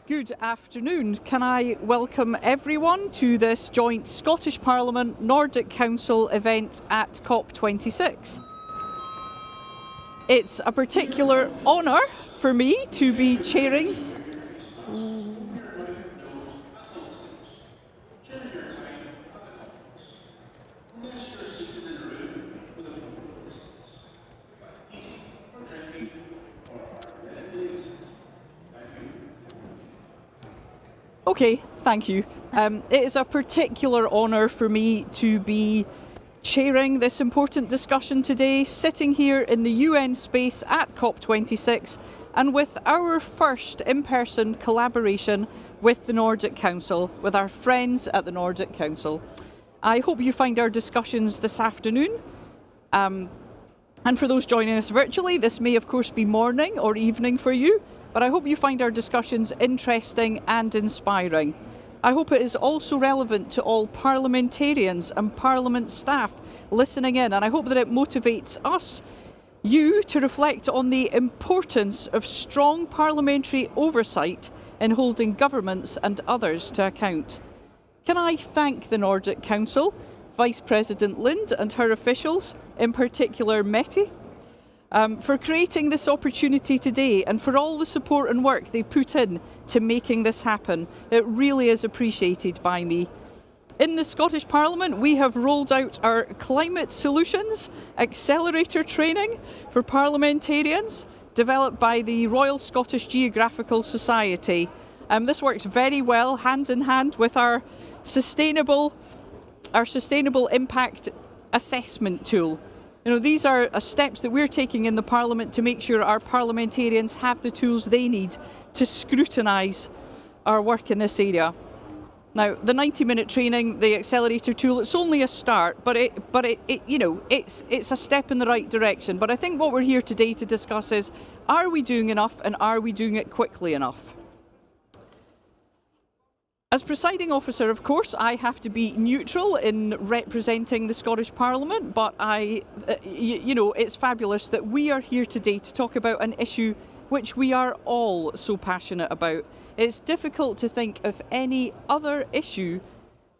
Good afternoon. Can I welcome everyone to this joint Scottish Parliament Nordic Council event at COP26. It's a particular honour for me to be chairing Okay, thank you. It is a particular honour for me to be chairing this important discussion today, sitting here in the UN space at COP26 and with our first in-person collaboration with the Nordic Council, with our friends at the Nordic Council. I hope you find our discussions this afternoon. And for those joining us virtually, this may of course be morning or evening for you, but I hope you find our discussions interesting and inspiring. I hope it is also relevant to all parliamentarians and Parliament staff listening in, and I hope that it motivates us, you, to reflect on the importance of strong parliamentary oversight in holding governments and others to account. Can I thank the Nordic Council, Vice President Lind and her officials, in particular Mette, for creating this opportunity today and for all the support and work they put in to making this happen. It really is appreciated by me. In the Scottish Parliament, we have rolled out our Climate Solutions Accelerator training for parliamentarians, developed by the Royal Scottish Geographical Society. This works very well hand in hand with our sustainable impact assessment tool. You know, these are steps that we're taking in the Parliament to make sure our parliamentarians have the tools they need to scrutinise our work in this area. Now, the 90-minute training, the accelerator tool, it's only a start, but it's a step in the right direction. But I think what we're here today to discuss is, are we doing enough and are we doing it quickly enough? As presiding officer, of course, I have to be neutral in representing the Scottish Parliament, but it's fabulous that we are here today to talk about an issue which we are all so passionate about. It's difficult to think of any other issue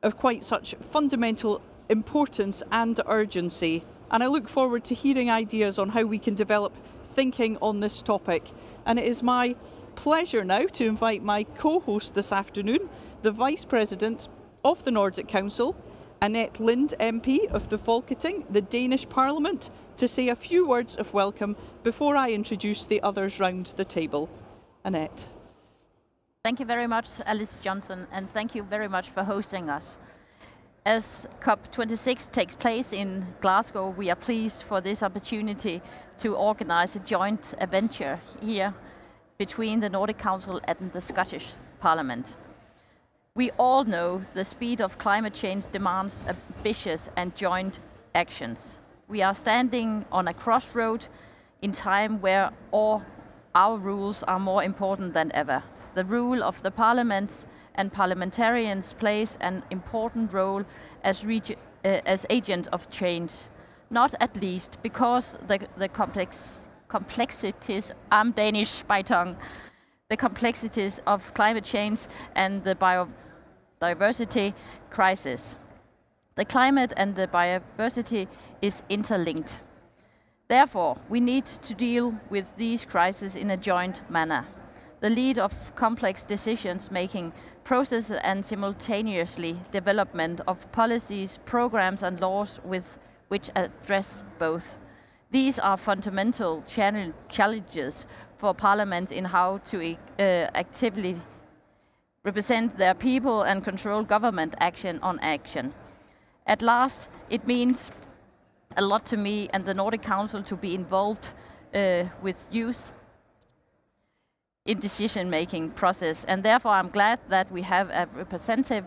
of quite such fundamental importance and urgency, and I look forward to hearing ideas on how we can develop thinking on this topic. And it is my pleasure now to invite my co-host this afternoon, the Vice President of the Nordic Council, Annette Lind MP of the Folketing, the Danish Parliament, to say a few words of welcome before I introduce the others round the table. Annette. Thank you very much, Alice Johnson, and thank you very much for hosting us. As COP26 takes place in Glasgow, we are pleased for this opportunity to organise a joint adventure here between the Nordic Council and the Scottish Parliament. We all know the speed of climate change demands ambitious and joint actions. We are standing on a crossroad in time where all our rules are more important than ever. The rule of the parliaments and parliamentarians plays an important role as agent of change, not at least because the complexities, I'm Danish by tongue, the complexities of climate change and the biodiversity crisis. The climate and the biodiversity is interlinked. Therefore, we need to deal with these crises in a joint manner. The lead of complex decisions-making processes and simultaneously development of policies, programs and laws which address both. These are fundamental challenges for parliaments in how to actively represent their people and control government action on action. At last, it means a lot to me and the Nordic Council to be involved with youth in decision-making process, and therefore I'm glad that we have a representative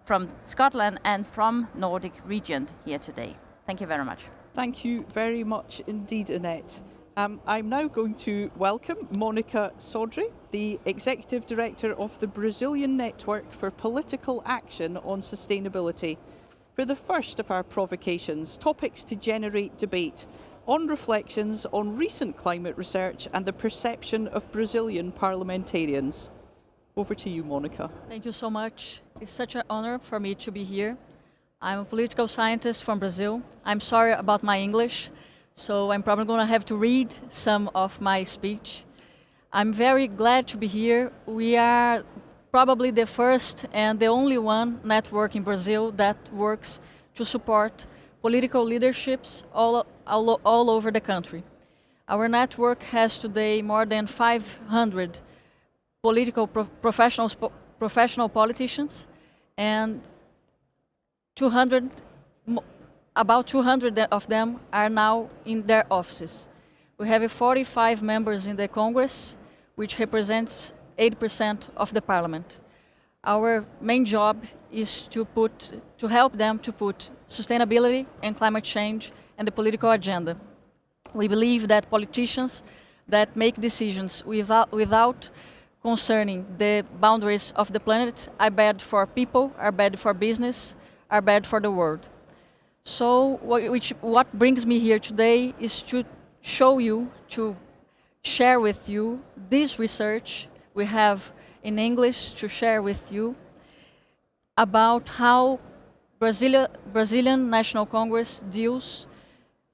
from Scotland and from Nordic region here today. Thank you very much. Thank you very much indeed, Annette. I'm now going to welcome Monica Saudry, the Executive Director of the Brazilian Network for Political Action on Sustainability, for the first of our provocations, topics to generate debate, on reflections on recent climate research and the perception of Brazilian parliamentarians. Over to you, Monica. Thank you so much. It's such an honor for me to be here. I'm a political scientist from Brazil. I'm sorry about my English, so I'm probably going to have to read some of my speech. I'm very glad to be here. We are probably the first and the only one network in Brazil that works to support political leaderships all over the country. Our network has today more than 500 political professional politicians, and about 200 of them are now in their offices. We have 45 members in the Congress, which represents 80% of the parliament. Our main job is to help them to put sustainability and climate change in the political agenda. We believe that politicians that make decisions without concerning the boundaries of the planet are bad for people, are bad for business, are bad for the world. So what brings me here today is to show you, to share with you this research we have in English to share with you about how Brazilian National Congress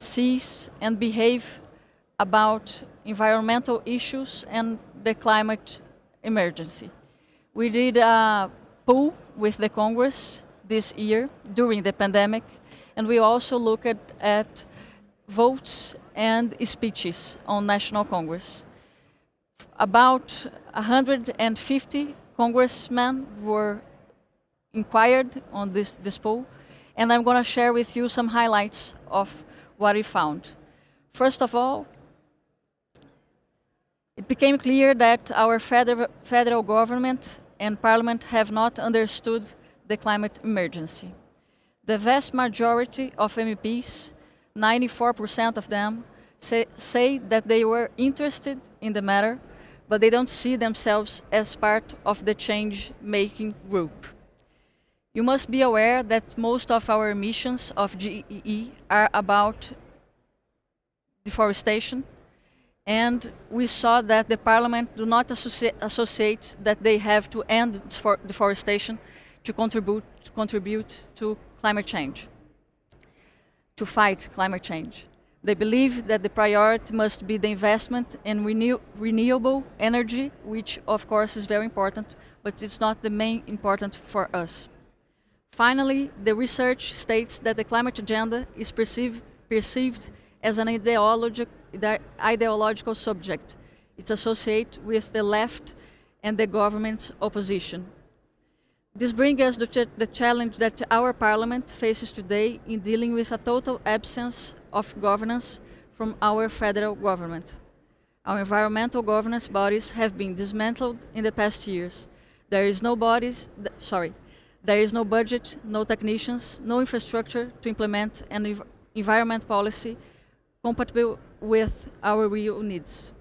sees and behave about environmental issues and the climate emergency. We did a poll with the Congress this year during the pandemic, and we also looked at votes and speeches on National Congress. About 150 congressmen were inquired on this poll, and I'm going to share with you some highlights of what we found. First of all, it became clear that our federal government and parliament have not understood the climate emergency. The vast majority of MEPs, 94% of them, say that they were interested in the matter, but they don't see themselves as part of the change-making group. You must be aware that most of our emissions of GEE are about deforestation, and we saw that the parliament do not associate that they have to end deforestation to contribute to climate change, to fight climate change. They believe that the priority must be the investment in renewable energy, which of course is very important, but it's not the main important for us. Finally, the research states that the climate agenda is perceived as an ideological subject. It's associated with the left and the government's opposition. This brings us the challenge that our parliament faces today in dealing with a total absence of governance from our federal government. Our environmental governance bodies have been dismantled in the past years. There is no budget, no technicians, no infrastructure to implement an environment policy compatible with our real needs.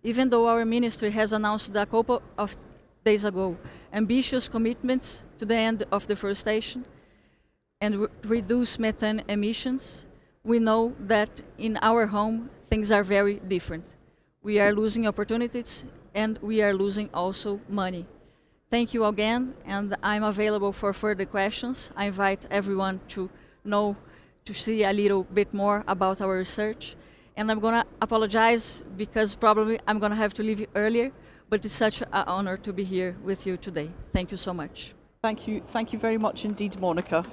Even though our ministry has announced a couple of days ago ambitious commitments to the end of deforestation and reduce methane emissions, we know that in our home things are very different. We are losing opportunities and we are losing also money. Thank you again, and I'm available for further questions. I invite everyone to see a little bit more about our research. And I'm going to apologize because probably I'm going to have to leave earlier, but it's such an honor to be here with you today. Thank you so much. Thank you very much indeed, Monica.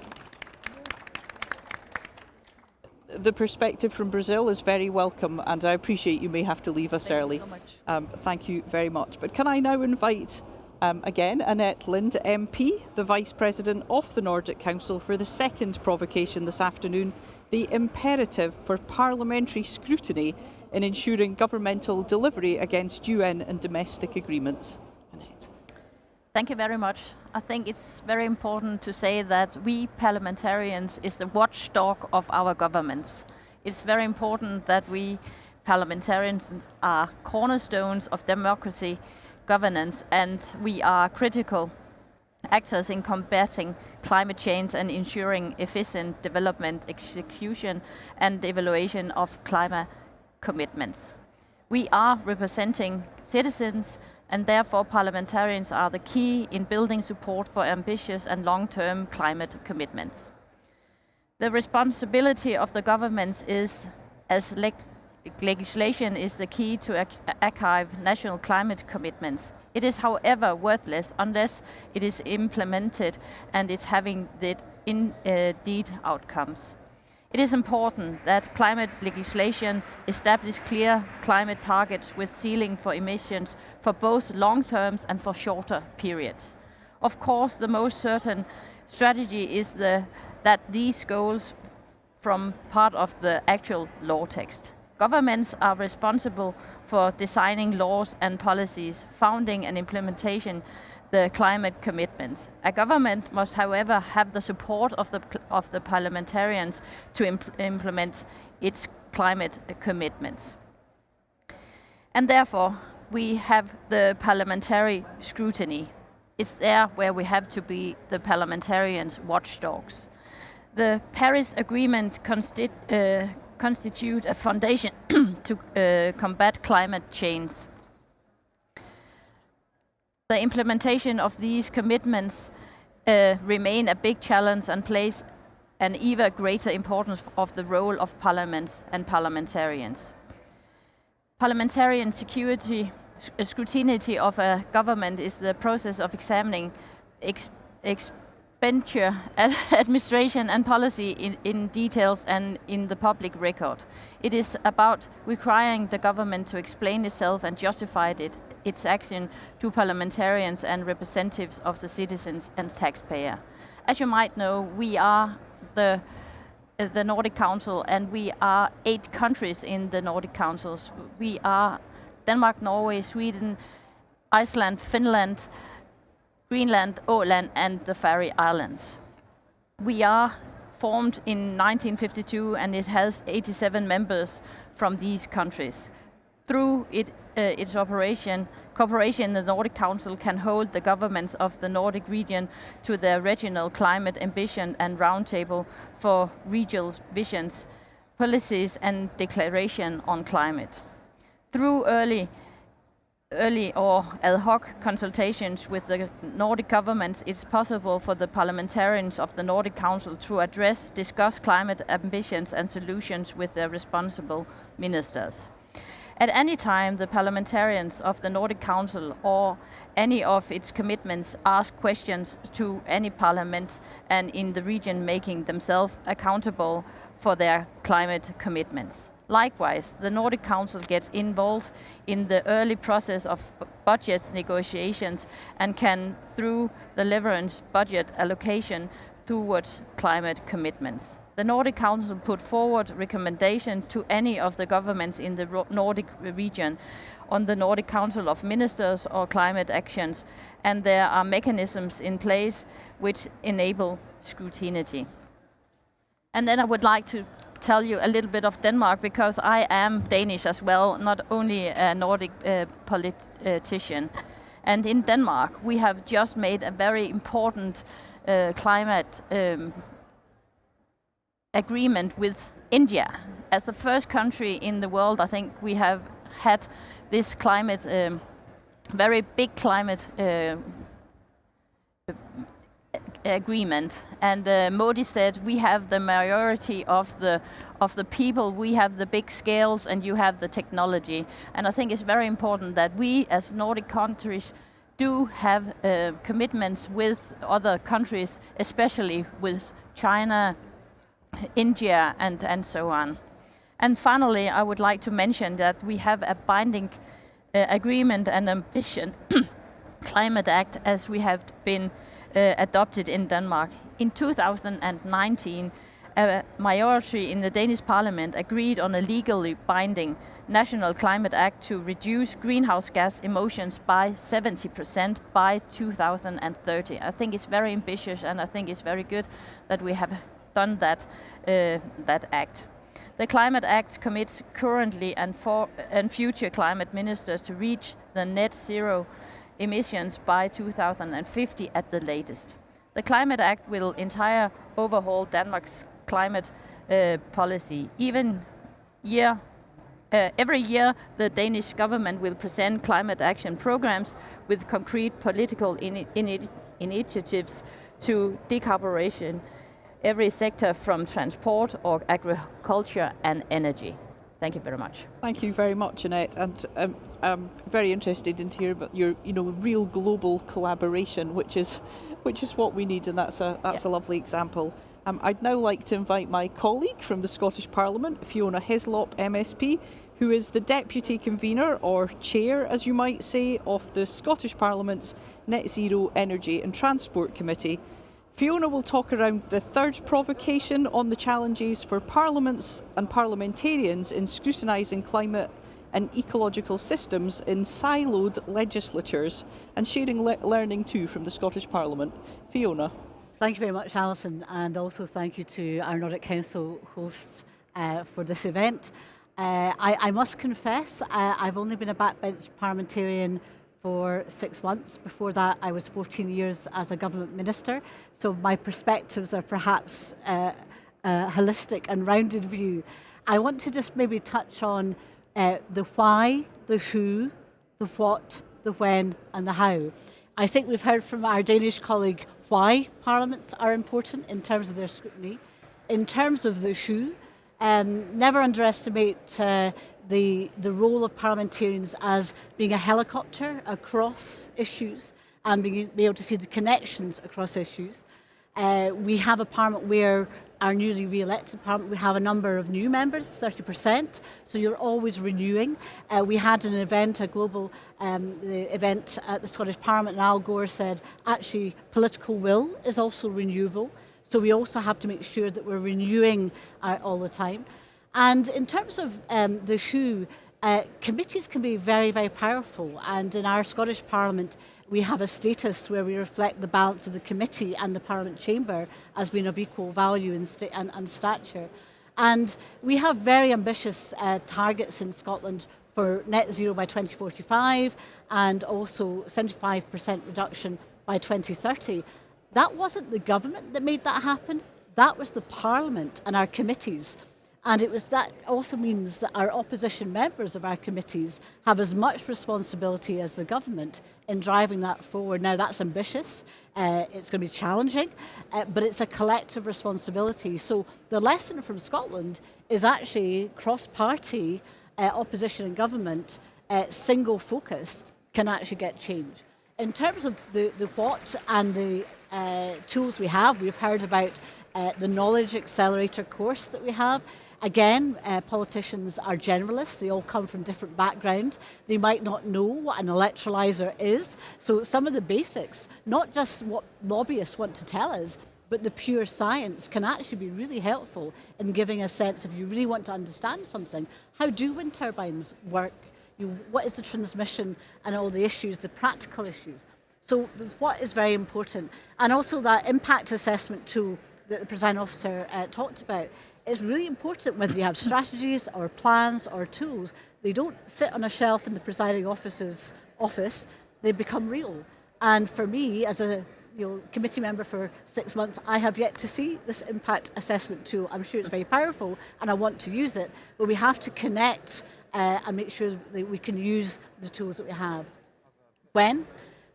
The perspective from Brazil is very welcome, and I appreciate you may have to leave us early. Thank you so much. Thank you very much. But can I now invite again, Annette Lind, MP, the Vice President of the Nordic Council, for the second provocation this afternoon, the imperative for parliamentary scrutiny in ensuring governmental delivery against UN and domestic agreements. Annette. Thank you very much. I think it's very important to say that we parliamentarians is the watchdog of our governments. It's very important that we parliamentarians are cornerstones of democracy governance, and we are critical actors in combating climate change and ensuring efficient development, execution and evaluation of climate commitments. We are representing citizens and therefore parliamentarians are the key in building support for ambitious and long-term climate commitments. The responsibility of the governments is, as legislation is the key to archive national climate commitments. It is, however, worthless unless it is implemented and it's having the indeed outcomes. It is important that climate legislation establish clear climate targets with ceiling for emissions for both long terms and for shorter periods. Of course, the most certain strategy is that these goals form part of the actual law text. Governments are responsible for designing laws and policies, founding and implementation the climate commitments. A government must, however, have the support of the parliamentarians to implement its climate commitments. And therefore, we have the parliamentary scrutiny. It's there where we have to be the parliamentarians' watchdogs. The Paris Agreement constitute a foundation to combat climate change. The implementation of these commitments remain a big challenge and place an even greater importance of the role of parliaments and parliamentarians. Parliamentarian scrutiny of a government is the process of examining expenditure, administration and policy in details and in the public record. It is about requiring the government to explain itself and justify its action to parliamentarians and representatives of the citizens and taxpayer. As you might know, we are the Nordic Council, and we are 8 countries in the Nordic Councils. We are Denmark, Norway, Sweden, Iceland, Finland, Greenland, Åland and the Faroe Islands. We are formed in 1952 and it has 87 members from these countries. Through its cooperation, the Nordic Council can hold the governments of the Nordic region to their regional climate ambition and roundtable for regional visions, policies and declaration on climate. Through early or ad hoc consultations with the Nordic governments, it's possible for the parliamentarians of the Nordic Council to discuss climate ambitions and solutions with their responsible ministers. At any time, the parliamentarians of the Nordic Council or any of its commitments ask questions to any parliament and in the region, making themselves accountable for their climate commitments. Likewise, the Nordic Council gets involved in the early process of budget negotiations and can, through the leverage budget allocation towards climate commitments. The Nordic Council put forward recommendations to any of the governments in the Nordic region on the Nordic Council of Ministers or climate actions, and there are mechanisms in place which enable scrutiny. And then I would like to tell you a little bit of Denmark, because I am Danish as well, not only a Nordic politician. And in Denmark, we have just made a very important climate agreement with India. As the first country in the world, I think we have had this climate, very big climate agreement, and Modi said we have the majority of the people, we have the big scales and you have the technology. And I think it's very important that we as Nordic countries do have commitments with other countries, especially with China, India and so on. And finally, I would like to mention that we have a binding agreement and ambition Climate Act as we have been adopted in Denmark. In 2019, a majority in the Danish Parliament agreed on a legally binding National Climate Act to reduce greenhouse gas emissions by 70% by 2030. I think it's very ambitious, and I think it's very good that we have done that act. The Climate Act commits currently and future climate ministers to reach the net zero emissions by 2050 at the latest. The Climate Act will entire overhaul Denmark's climate policy. Even Every year, the Danish government will present climate action programs with concrete political initiatives to decarbonization every sector from transport or agriculture and energy. Thank you very much. Thank you very much, Annette, and I'm very interested in to hear about your, real global collaboration, which is what we need, and that's a lovely example. I'd now like to invite my colleague from the Scottish Parliament, Fiona Hislop MSP, who is the Deputy Convener, or Chair as you might say, of the Scottish Parliament's Net Zero Energy and Transport Committee. Fiona will talk around the third provocation on the challenges for parliaments and parliamentarians in scrutinising climate and ecological systems in siloed legislatures, and sharing learning too from the Scottish Parliament. Fiona. Thank you very much, Alison, and also thank you to our Nordic Council hosts for this event. I must confess, I've only been a backbench parliamentarian for 6 months. Before that, I was 14 years as a government minister, so my perspectives are perhaps a holistic and rounded view. I want to just maybe touch on the why, the who, the what, the when, and the how. I think we've heard from our Danish colleague why parliaments are important in terms of their scrutiny. In terms of the who, never underestimate the role of parliamentarians as being a helicopter across issues and being able to see the connections across issues. We have a parliament where our newly re-elected parliament, we have a number of new members, 30%, so you're always renewing. We had an event, a global event at the Scottish Parliament, and Al Gore said, actually, political will is also renewable, so we also have to make sure that we're renewing all the time. And in terms of the who, committees can be very, very powerful, and in our Scottish Parliament, we have a status where we reflect the balance of the committee and the Parliament chamber as being of equal value and stature. And we have very ambitious targets in Scotland for net zero by 2045 and also 75% reduction by 2030. That wasn't the government that made that happen, that was the Parliament and our committees. And that also means that our opposition members of our committees have as much responsibility as the government in driving that forward. Now that's ambitious, it's going to be challenging, but it's a collective responsibility. So the lesson from Scotland is actually cross-party opposition and government, single focus can actually get change. In terms of the what and the tools we've heard about the Knowledge Accelerator course that we have. Again, politicians are generalists, they all come from different backgrounds. They might not know what an electrolyser is, so some of the basics, not just what lobbyists want to tell us, but the pure science can actually be really helpful in giving a sense, if you really want to understand something, how do wind turbines work? What is the transmission and all the issues, the practical issues? So what is very important, and also that impact assessment tool that the presiding officer talked about. It's really important whether you have strategies or plans or tools, they don't sit on a shelf in the presiding officer's office, they become real. And for me, as a committee member for 6 months, I have yet to see this impact assessment tool. I'm sure it's very powerful and I want to use it, but we have to connect and make sure that we can use the tools that we have. When?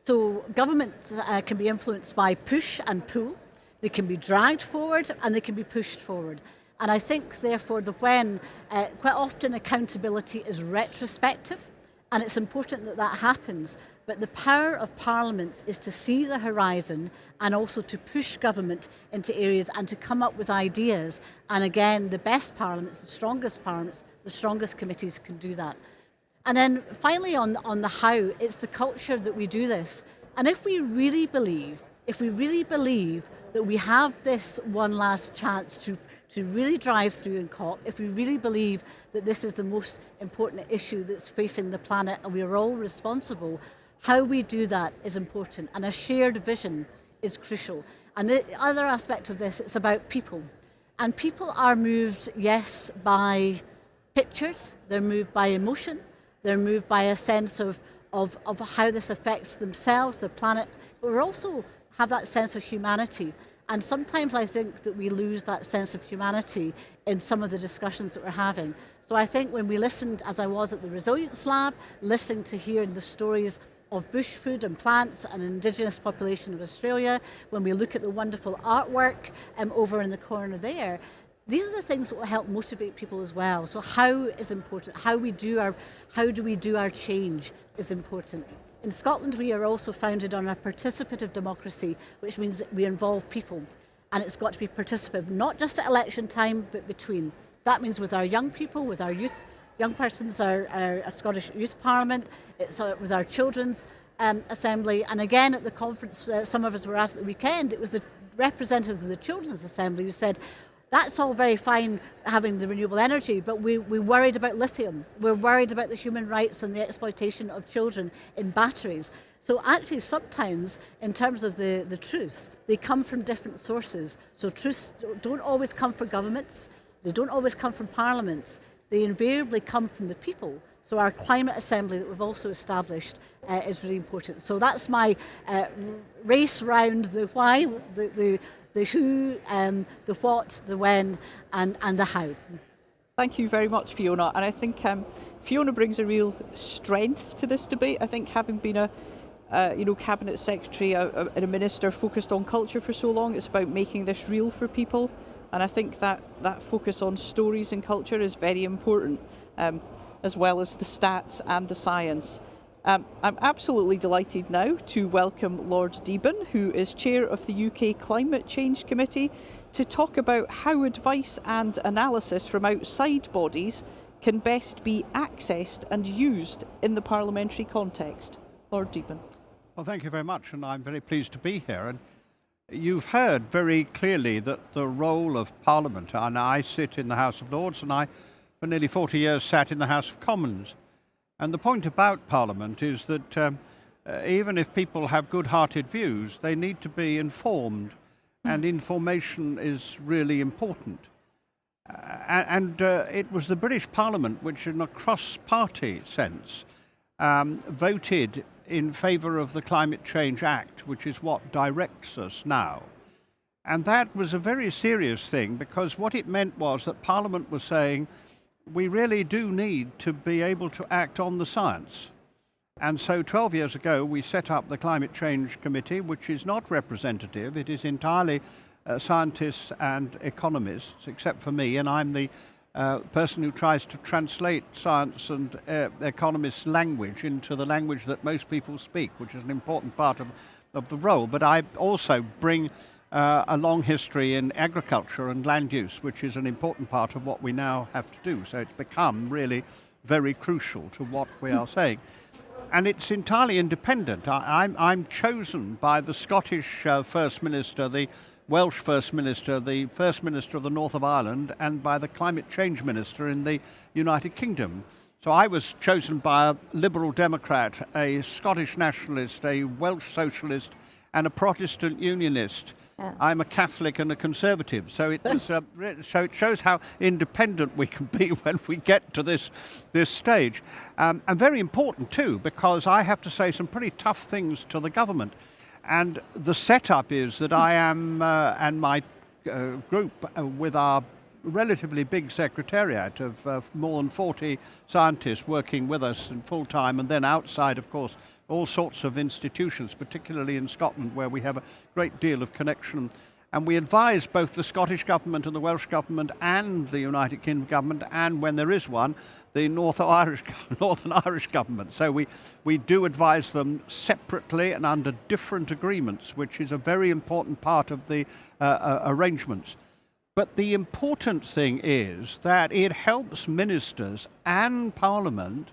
So governments can be influenced by push and pull. They can be dragged forward and they can be pushed forward. And I think, therefore, the when, quite often accountability is retrospective, and it's important that that happens. But the power of parliaments is to see the horizon and also to push government into areas and to come up with ideas. And again, the best parliaments, the strongest committees can do that. And then finally on the how, it's the culture that we do this. And if we really believe that we have this one last chance to really drive through in COP, if we really believe that this is the most important issue that's facing the planet and we are all responsible, how we do that is important, and a shared vision is crucial. And the other aspect of this, it's about people. And people are moved, yes, by pictures, they're moved by emotion, they're moved by a sense of how this affects themselves, the planet, but we also have that sense of humanity. And sometimes I think that we lose that sense of humanity in some of the discussions that we're having. So I think when we listened, as I was at the Resilience Lab, listening to hearing the stories of bush food and plants and indigenous population of Australia, when we look at the wonderful artwork over in the corner there, these are the things that will help motivate people as well. So how is important, how do we do our change is important. In Scotland, we are also founded on a participative democracy, which means that we involve people. And it's got to be participative, not just at election time, but between. That means with our young people, with our youth, young persons, our Scottish Youth Parliament, it's with our Children's Assembly. And again, at the conference, some of us were asked at the weekend, it was the representative of the Children's Assembly who said, that's all very fine having the renewable energy, but we're worried about lithium. We're worried about the human rights and the exploitation of children in batteries. So actually sometimes, in terms of the truths, they come from different sources. So truths don't always come from governments, they don't always come from parliaments, they invariably come from the people. So our climate assembly that we've also established is really important. So that's my race round the why, the who, the what, the when, and the how. Thank you very much, Fiona. And I think Fiona brings a real strength to this debate. I think having been a cabinet secretary and a minister focused on culture for so long, it's about making this real for people. And I think that focus on stories and culture is very important, as well as the stats and the science. I'm absolutely delighted now to welcome Lord Deben, who is chair of the UK Climate Change Committee, to talk about how advice and analysis from outside bodies can best be accessed and used in the parliamentary context. Lord Deben. Well, thank you very much, and I'm very pleased to be here. And you've heard very clearly that the role of Parliament, and I sit in the House of Lords, and I, for nearly 40 years, sat in the House of Commons. And the point about Parliament is that even if people have good-hearted views, they need to be informed, and information is really important. It was the British Parliament which, in a cross-party sense, voted in favour of the Climate Change Act, which is what directs us now. And that was a very serious thing, because what it meant was that Parliament was saying, we really do need to be able to act on the science. And so 12 years ago, we set up the Climate Change Committee, which is not representative. It is entirely scientists and economists, except for me, and I'm the person who tries to translate science and economists' language into the language that most people speak, which is an important part of the role. But I also bring a long history in agriculture and land use, which is an important part of what we now have to do. So it's become really very crucial to what we are saying. And it's entirely independent. I'm chosen by the Scottish First Minister, the Welsh First Minister, the First Minister of the North of Ireland, and by the Climate Change Minister in the United Kingdom. So I was chosen by a Liberal Democrat, a Scottish nationalist, a Welsh socialist, and a Protestant unionist. Yeah. I'm a Catholic and a Conservative, so it was, so it shows how independent we can be when we get to this stage. And very important too, because I have to say some pretty tough things to the government. And the setup is that I am, and my group, with our relatively big secretariat of more than 40 scientists working with us in full time, and then outside, of course, all sorts of institutions, particularly in Scotland, where we have a great deal of connection. And we advise both the Scottish government and the Welsh government and the United Kingdom government, and when there is one, the Northern Irish government. So we do advise them separately and under different agreements, which is a very important part of the arrangements. But the important thing is that it helps ministers and Parliament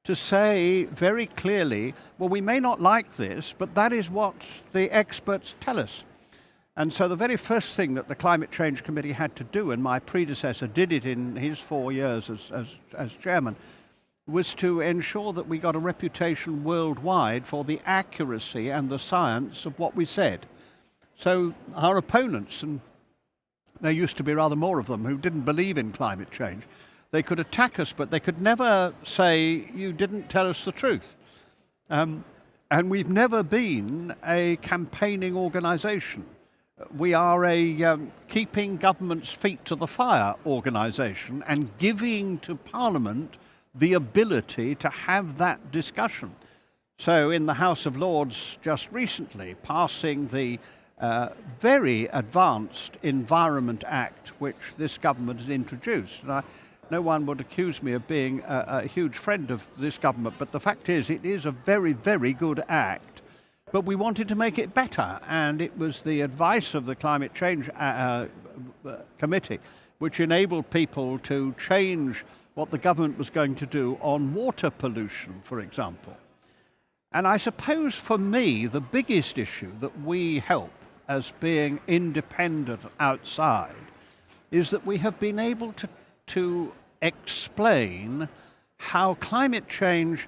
to say very clearly, well, we may not like this, but that is what the experts tell us. And so the very first thing that the Climate Change Committee had to do, and my predecessor did it in his 4 years as chairman, was to ensure that we got a reputation worldwide for the accuracy and the science of what we said. So our opponents, and there used to be rather more of them who didn't believe in climate change, they could attack us, but they could never say, you didn't tell us the truth. And we've never been a campaigning organisation. We are a keeping government's feet to the fire organisation and giving to Parliament the ability to have that discussion. So in the House of Lords just recently, passing the very advanced Environment Act which this government has introduced. And no one would accuse me of being a huge friend of this government, but the fact is it is a very, very good act. But we wanted to make it better, and it was the advice of the Climate Change Committee which enabled people to change what the government was going to do on water pollution, for example. And I suppose for me, the biggest issue that we help as being independent outside is that we have been able to explain how climate change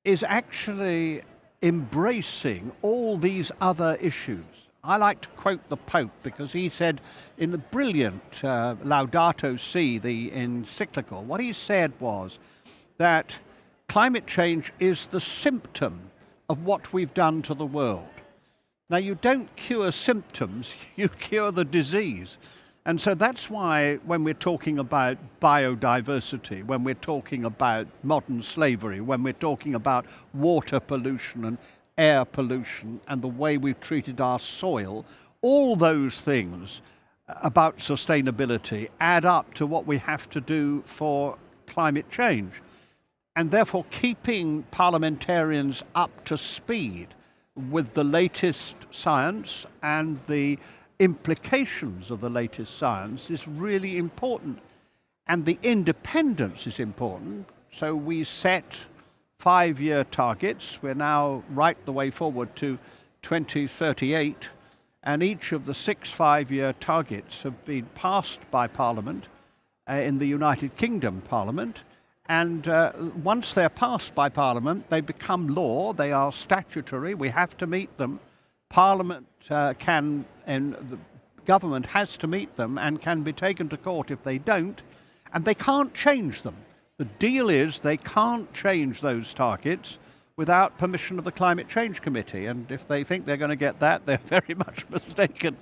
is actually embracing all these other issues. I like to quote the Pope because he said in the brilliant Laudato Si, the encyclical, what he said was that climate change is the symptom of what we've done to the world. Now, you don't cure symptoms, you cure the disease. And so that's why when we're talking about biodiversity, when we're talking about modern slavery, when we're talking about water pollution and air pollution and the way we've treated our soil, all those things about sustainability add up to what we have to do for climate change. And therefore keeping parliamentarians up to speed with the latest science and the implications of the latest science is really important. And the independence is important. So we set 5-year targets. We're now right the way forward to 2038. And each of the 6 5-year targets have been passed by Parliament in the United Kingdom Parliament. And once they're passed by Parliament, they become law. They are statutory. We have to meet them. Parliament and the government has to meet them and can be taken to court if they don't. And they can't change them. The deal is they can't change those targets without permission of the Climate Change Committee. And if they think they're going to get that, they're very much mistaken.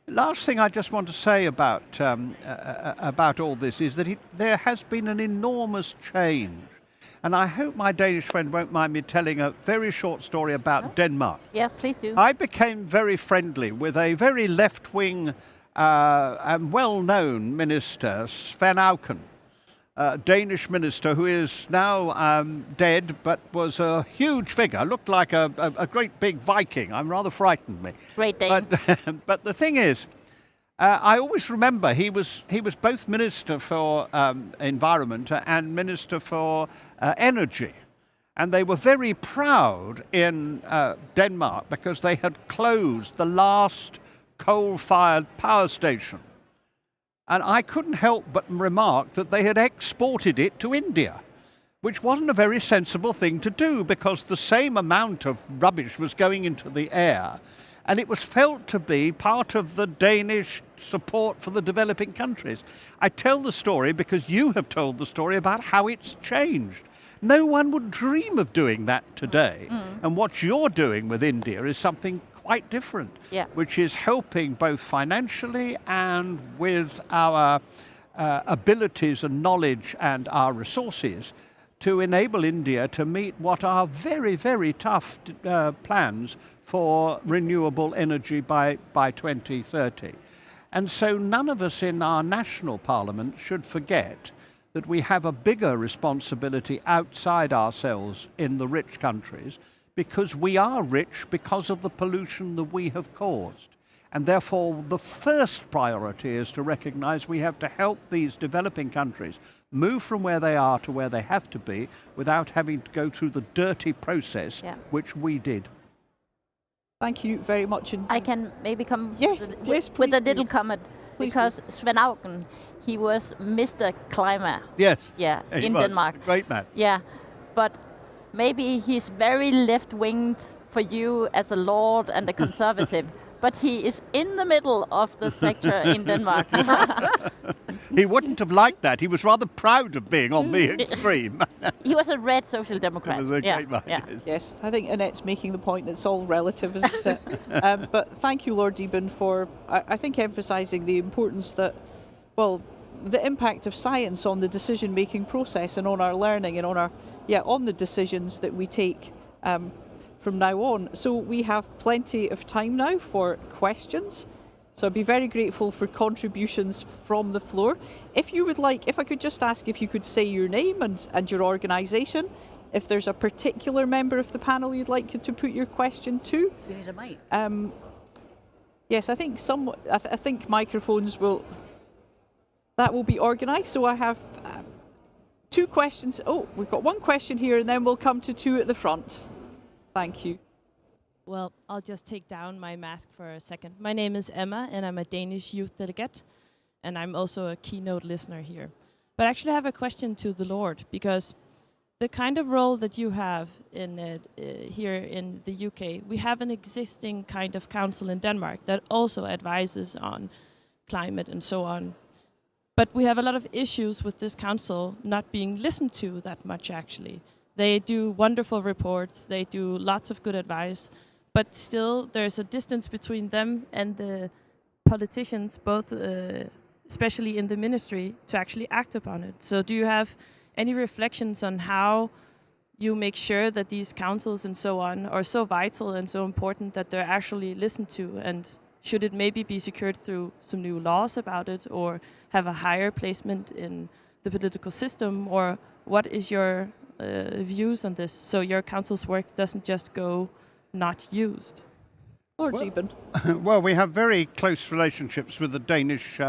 Last thing I just want to say about all this is that there has been an enormous change. And I hope my Danish friend won't mind me telling a very short story about Denmark. Yeah, please do. I became very friendly with a very left-wing and well-known minister, Svend Auken, Danish minister who is now dead, but was a huge figure, looked like a great big Viking. I'm rather frightened me. Great Dane. But the thing is, I always remember he was both Minister for Environment and Minister for Energy. And they were very proud in Denmark because they had closed the last coal-fired power station. And I couldn't help but remark that they had exported it to India, which wasn't a very sensible thing to do because the same amount of rubbish was going into the air. And it was felt to be part of the Danish support for the developing countries. I tell the story because you have told the story about how it's changed. No one would dream of doing that today. And what you're doing with India is something quite different, which is helping both financially and with our abilities and knowledge and our resources to enable India to meet what are very, very tough plans for renewable energy by 2030. And so none of us in our national parliament should forget that we have a bigger responsibility outside ourselves in the rich countries because we are rich because of the pollution that we have caused. And therefore, the first priority is to recognize we have to help these developing countries move from where they are to where they have to be without having to go through the dirty process, which we did. Thank you very much. I can maybe come please with a little comment, Please because Svend Auken, he was Mr. Climate. Yes. Yeah, he in was. Denmark. Great man. Yeah, but maybe he's very left-winged for you as a lord and a conservative. but he is in the middle of the sector in Denmark. He wouldn't have liked that. He was rather proud of being on the extreme. He was a red social democrat. It was a great man, yeah. yes. Yes, I think Annette's making the point. It's all relative, isn't it? But thank you, Lord Deben, for I think emphasising the importance that, well, the impact of science on the decision-making process and on our learning and on the decisions that we take from now on. So we have plenty of time now for questions. So I'd be very grateful for contributions from the floor. If you would like, if I could just ask if you could say your name and your organisation, if there's a particular member of the panel you'd like to put your question to. You need a mic. Yes, I think I think microphones will be organised. So I have 2 questions. Oh, we've got 1 question here, and then we'll come to 2 at the front. Thank you. Well, I'll just take down my mask for a second. My name is Emma, and I'm a Danish youth delegate, and I'm also a keynote listener here. But I actually have a question to the Lord, because the kind of role that you have in here in the UK, we have an existing kind of council in Denmark that also advises on climate and so on. But we have a lot of issues with this council not being listened to that much, actually. They do wonderful reports, they do lots of good advice, but still there's a distance between them and the politicians, both especially in the ministry, to actually act upon it. So do you have any reflections on how you make sure that these councils and so on are so vital and so important that they're actually listened to? And should it maybe be secured through some new laws about it, or have a higher placement in the political system? Or what is your views on this, so your council's work doesn't just go not used? Lord Deben. Well, we have very close relationships with the Danish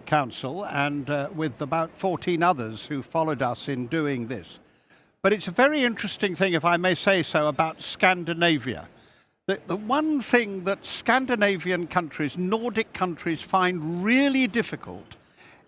Council and with about 14 others who followed us in doing this. But it's a very interesting thing, if I may say so, about Scandinavia. The one thing that Scandinavian countries, Nordic countries, find really difficult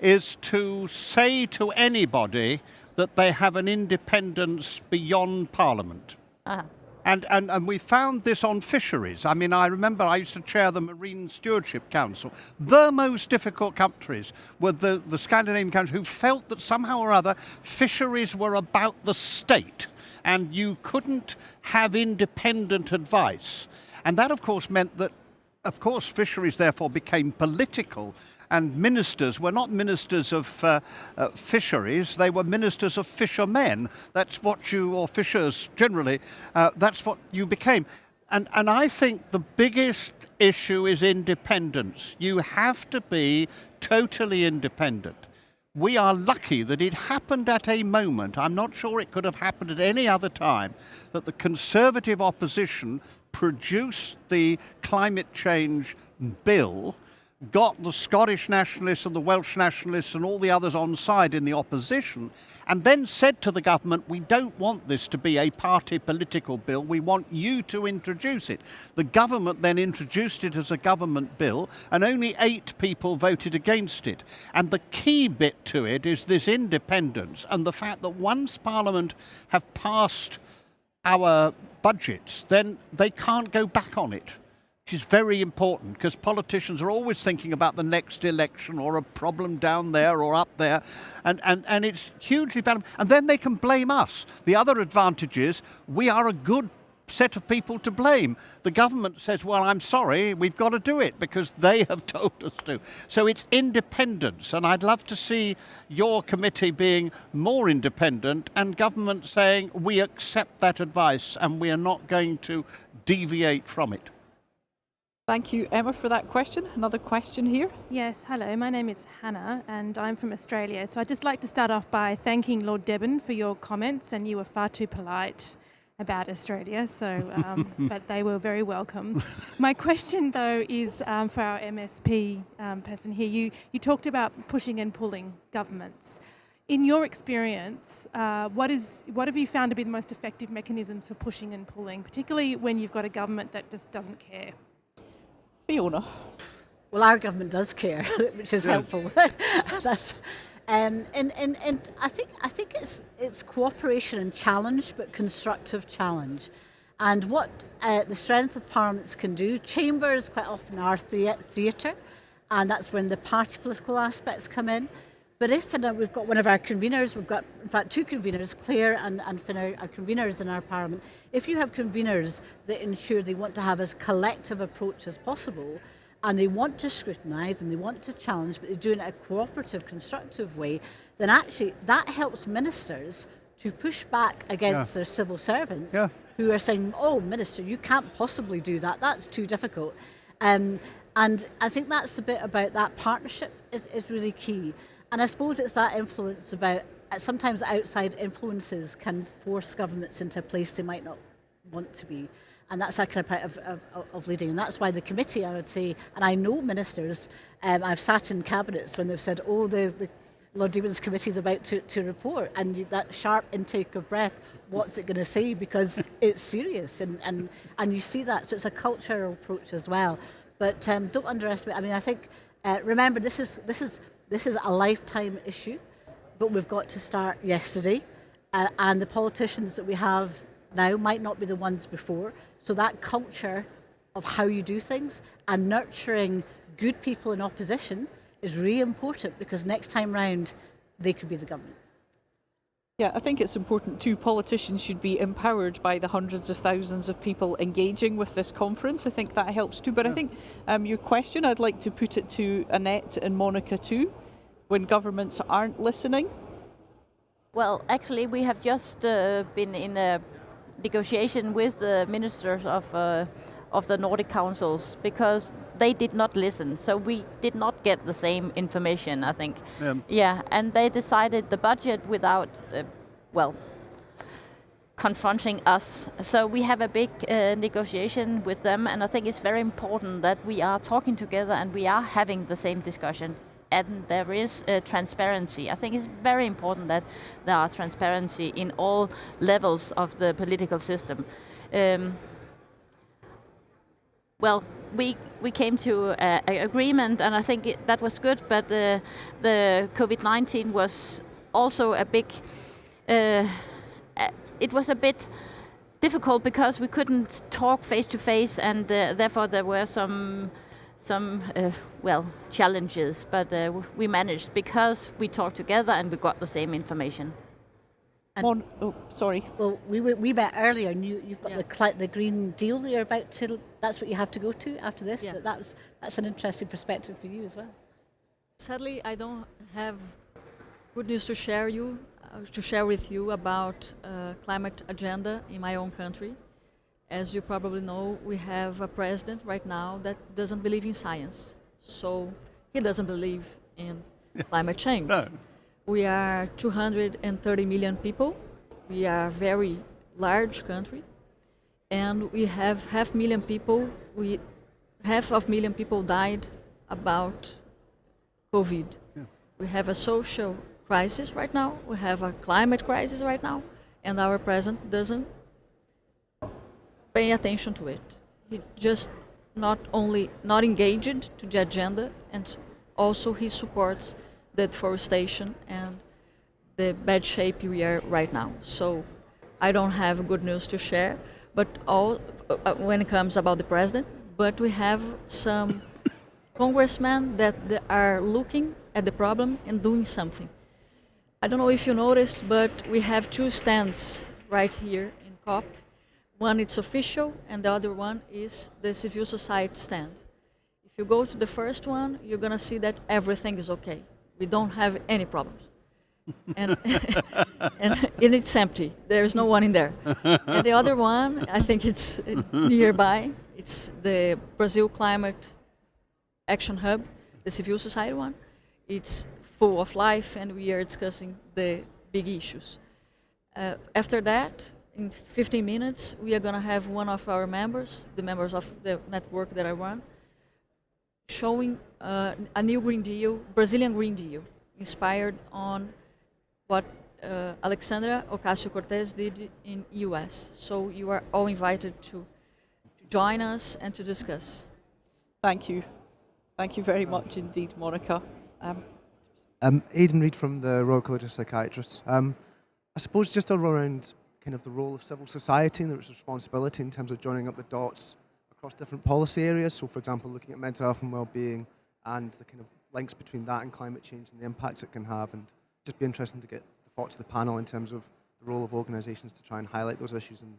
is to say to anybody that they have an independence beyond Parliament. Uh-huh. And we found this on fisheries. I mean, I remember I used to chair the Marine Stewardship Council. The most difficult countries were the Scandinavian countries who felt that somehow or other fisheries were about the state and you couldn't have independent advice. And that, of course, meant that, of course, fisheries therefore became political. And ministers were not ministers of fisheries, they were ministers of fishermen. That's what or fishers generally, that's what you became. And I think the biggest issue is independence. You have to be totally independent. We are lucky that it happened at a moment, I'm not sure it could have happened at any other time, that the Conservative opposition produced the climate change bill, got the Scottish nationalists and the Welsh nationalists and all the others on side in the opposition, and then said to the government, we don't want this to be a party political bill, we want you to introduce it. The government then introduced it as a government bill, and only 8 people voted against it. And the key bit to it is this independence and the fact that once Parliament have passed our budgets, then they can't go back on it. Which is very important, because politicians are always thinking about the next election or a problem down there or up there, and it's hugely bad. And then they can blame us. The other advantage is we are a good set of people to blame. The government says, well, I'm sorry, we've got to do it because they have told us to. So it's independence, and I'd love to see your committee being more independent and government saying, we accept that advice and we are not going to deviate from it. Thank you, Emma, for that question. Another question here. Yes, hello, my name is Hannah and I'm from Australia. So I'd just like to start off by thanking Lord Deben for your comments, and you were far too polite about Australia, so but they were very welcome. My question though is for our MSP person here. You talked about pushing and pulling governments. In your experience, what have you found to be the most effective mechanisms for pushing and pulling, particularly when you've got a government that just doesn't care? Fiona. Well, our government does care, which is helpful. That's, and I think it's cooperation and challenge, but constructive challenge. And what the strength of parliaments can do, chambers quite often are theatre, and that's when the party political aspects come in. But if, and we've got one of our conveners, we've got in fact two conveners, Claire and Finn are conveners in our parliament. If you have conveners that ensure they want to have as collective approach as possible, and they want to scrutinise and they want to challenge, but they do it in a cooperative, constructive way, then actually that helps ministers to push back against their civil servants who are saying, oh, Minister, you can't possibly do that, that's too difficult. And I think that's the bit about that partnership is really key. And I suppose it's that influence about, sometimes outside influences can force governments into a place they might not want to be. And that's that kind of part of leading. And that's why the committee, I would say, and I know ministers, I've sat in cabinets when they've said, oh, the Lord Deben's committee is about to report, and that sharp intake of breath, what's it going to say? Because it's serious, and you see that. So it's a cultural approach as well. But don't underestimate, I mean, I think, remember, this is a lifetime issue, but we've got to start yesterday, and the politicians that we have now might not be the ones before. So that culture of how you do things and nurturing good people in opposition is really important, because next time round they could be the government. Yeah, I think it's important too. Politicians should be empowered by the hundreds of thousands of people engaging with this conference. I think that helps too. But I think your question, I'd like to put it to Annette and Monica too. When governments aren't listening? Well, actually, we have just been in a negotiation with the ministers of the Nordic Councils, because they did not listen. So we did not get the same information, I think. Yeah, and they decided the budget without, confronting us. So we have a big negotiation with them, and I think it's very important that we are talking together and we are having the same discussion. And there is transparency. I think it's very important that there are transparency in all levels of the political system. We came to an agreement, and I think that was good, but the COVID-19 was also a big, it was a bit difficult because we couldn't talk face to face, and therefore there were some challenges, but we managed because we talked together and we got the same information. Sorry. Well, we met earlier, and you've got the Green Deal that you're about to. That's what you have to go to after this. Yeah. That's an interesting perspective for you as well. Sadly, I don't have good news to share with you about climate agenda in my own country. As you probably know, we have a president right now that doesn't believe in science. So he doesn't believe in climate change. No. We are 230 million people. We are a very large country. And we have half a million people died about COVID. Yeah. We have a social crisis right now. We have a climate crisis right now. And our president doesn't pay attention to it. He just not engaged to the agenda, and also he supports the deforestation and the bad shape we are right now. So I don't have good news to share, but when it comes about the president, but we have some congressmen that are looking at the problem and doing something. I don't know if you noticed, but we have two stands right here in COP. One is official, and the other one is the civil society stand. If you go to the first one, you're going to see that everything is okay. We don't have any problems. and it's empty. There's no one in there. And the other one, I think it's nearby. It's the Brazil Climate Action Hub, the civil society one. It's full of life, and we are discussing the big issues. After that, in 15 minutes, we are going to have one of our members, the members of the network that I run, showing a new Green Deal, Brazilian Green Deal, inspired on what Alexandra Ocasio-Cortez did in US. So you are all invited to join us and to discuss. Thank you. Thank you very much indeed, Monica. Aidan Reid from the Royal College of Psychiatrists. I suppose just around kind of the role of civil society and its responsibility in terms of joining up the dots across different policy areas. So, for example, looking at mental health and well-being and the kind of links between that and climate change and the impacts it can have, and just be interesting to get the thoughts of the panel in terms of the role of organisations to try and highlight those issues. And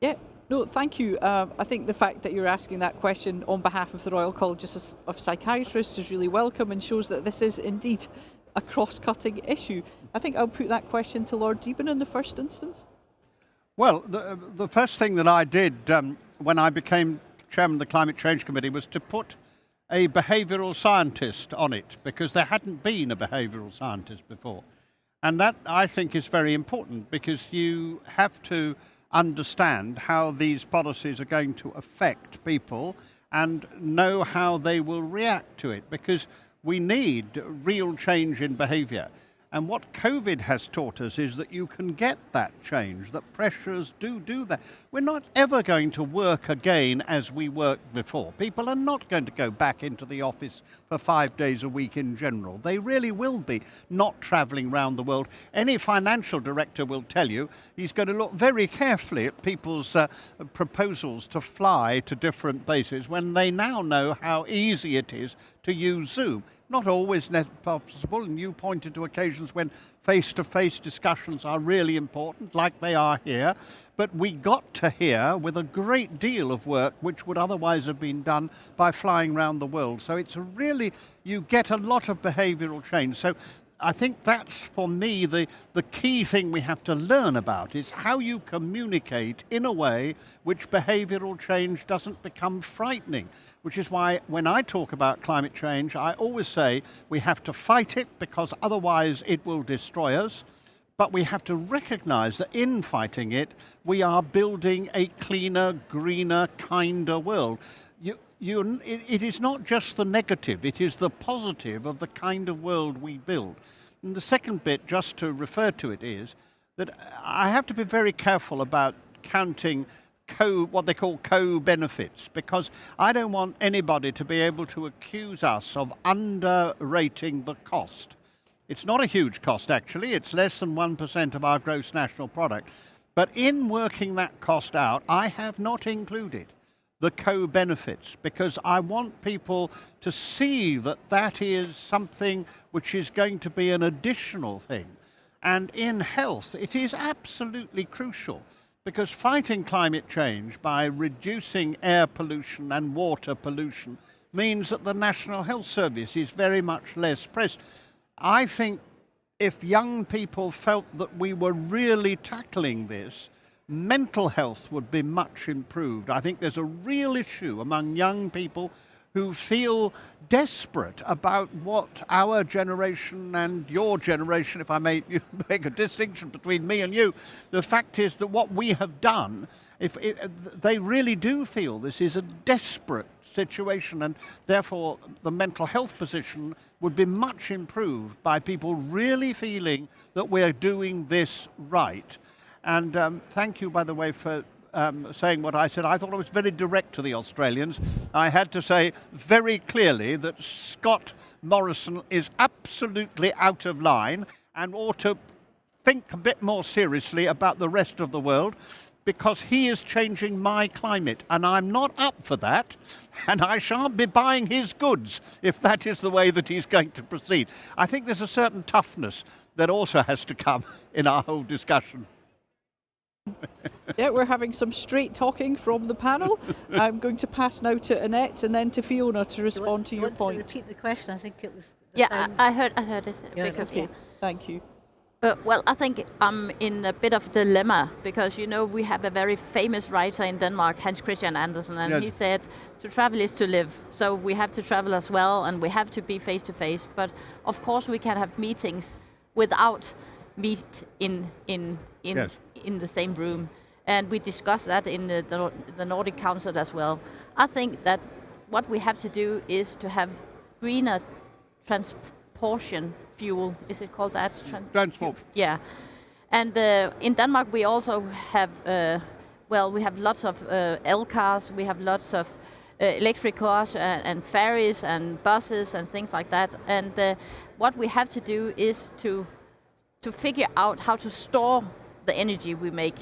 yeah, no, thank you. I think the fact that you're asking that question on behalf of the Royal College of Psychiatrists is really welcome and shows that this is indeed a cross-cutting issue. I think I'll put that question to Lord Deben in the first instance. Well, the first thing that I did when I became chairman of the Climate Change Committee was to put a behavioural scientist on it, because there hadn't been a behavioural scientist before. And that, I think, is very important, because you have to understand how these policies are going to affect people and know how they will react to it, because we need real change in behaviour. And what COVID has taught us is that you can get that change, that pressures do that. We're not ever going to work again as we worked before. People are not going to go back into the office for 5 days a week in general. They really will be not travelling around the world. Any financial director will tell you he's going to look very carefully at people's proposals to fly to different places when they now know how easy it is to use Zoom. Not always possible, and you pointed to occasions when face-to-face discussions are really important, like they are here, but we got to here with a great deal of work which would otherwise have been done by flying around the world. So it's you get a lot of behavioural change. So I think that's, for me, the key thing we have to learn about is how you communicate in a way which behavioural change doesn't become frightening, which is why when I talk about climate change, I always say we have to fight it because otherwise it will destroy us. But we have to recognise that in fighting it, we are building a cleaner, greener, kinder world. It is not just the negative, it is the positive of the kind of world we build. And the second bit, just to refer to it, is that I have to be very careful about counting what they call co-benefits, because I don't want anybody to be able to accuse us of underrating the cost. It's not a huge cost, actually. It's less than 1% of our gross national product. But in working that cost out, I have not included the co-benefits, because I want people to see that that is something which is going to be an additional thing. And in health, it is absolutely crucial, because fighting climate change by reducing air pollution and water pollution means that the National Health Service is very much less pressed. I think if young people felt that we were really tackling this, mental health would be much improved. I think there's a real issue among young people who feel desperate about what our generation and your generation, if I may make a distinction between me and you, the fact is that what we have done, they really do feel this is a desperate situation, and therefore the mental health position would be much improved by people really feeling that we're doing this right. And thank you, by the way, for saying what I said. I thought I was very direct to the Australians. I had to say very clearly that Scott Morrison is absolutely out of line and ought to think a bit more seriously about the rest of the world, because he is changing my climate, and I'm not up for that, and I shan't be buying his goods if that is the way that he's going to proceed. I think there's a certain toughness that also has to come in our whole discussion. Yeah, we're having some straight talking from the panel. I'm going to pass now to Annette and then to Fiona to respond to your point. To repeat the question, I think it was. Yeah, I heard it. Yeah, because, okay, thank you. Well, I think I'm in a bit of dilemma, because, you know, we have a very famous writer in Denmark, Hans Christian Andersen, and he said, to travel is to live. So we have to travel as well, and we have to be face to face. But of course we can have meetings without meet in the same room. And we discussed that in the Nordic Council as well. I think that what we have to do is to have greener transportation fuel. Is it called that? Transport. Yeah. And in Denmark we also have, we have lots of L cars, we have lots of electric cars and ferries and buses and things like that. And what we have to do is to figure out how to store the energy we make,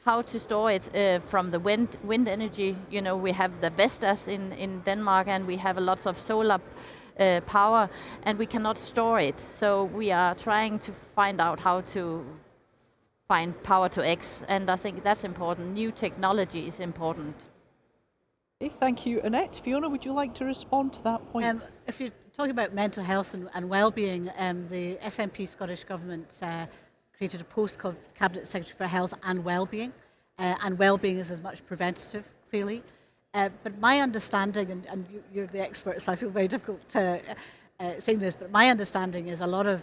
how to store it from the wind energy. You know, we have the Vestas in Denmark, and we have lots of solar power, and we cannot store it. So we are trying to find out how to find power to X, and I think that's important. New technology is important. Okay, thank you, Annette. Fiona, would you like to respond to that point? If you're talking about mental health and well-being, the SNP Scottish Government created a post called Cabinet Secretary for Health and Wellbeing, and well-being is as much preventative, clearly. But my understanding, and you're the expert, so I feel very difficult saying this, but my understanding is a lot of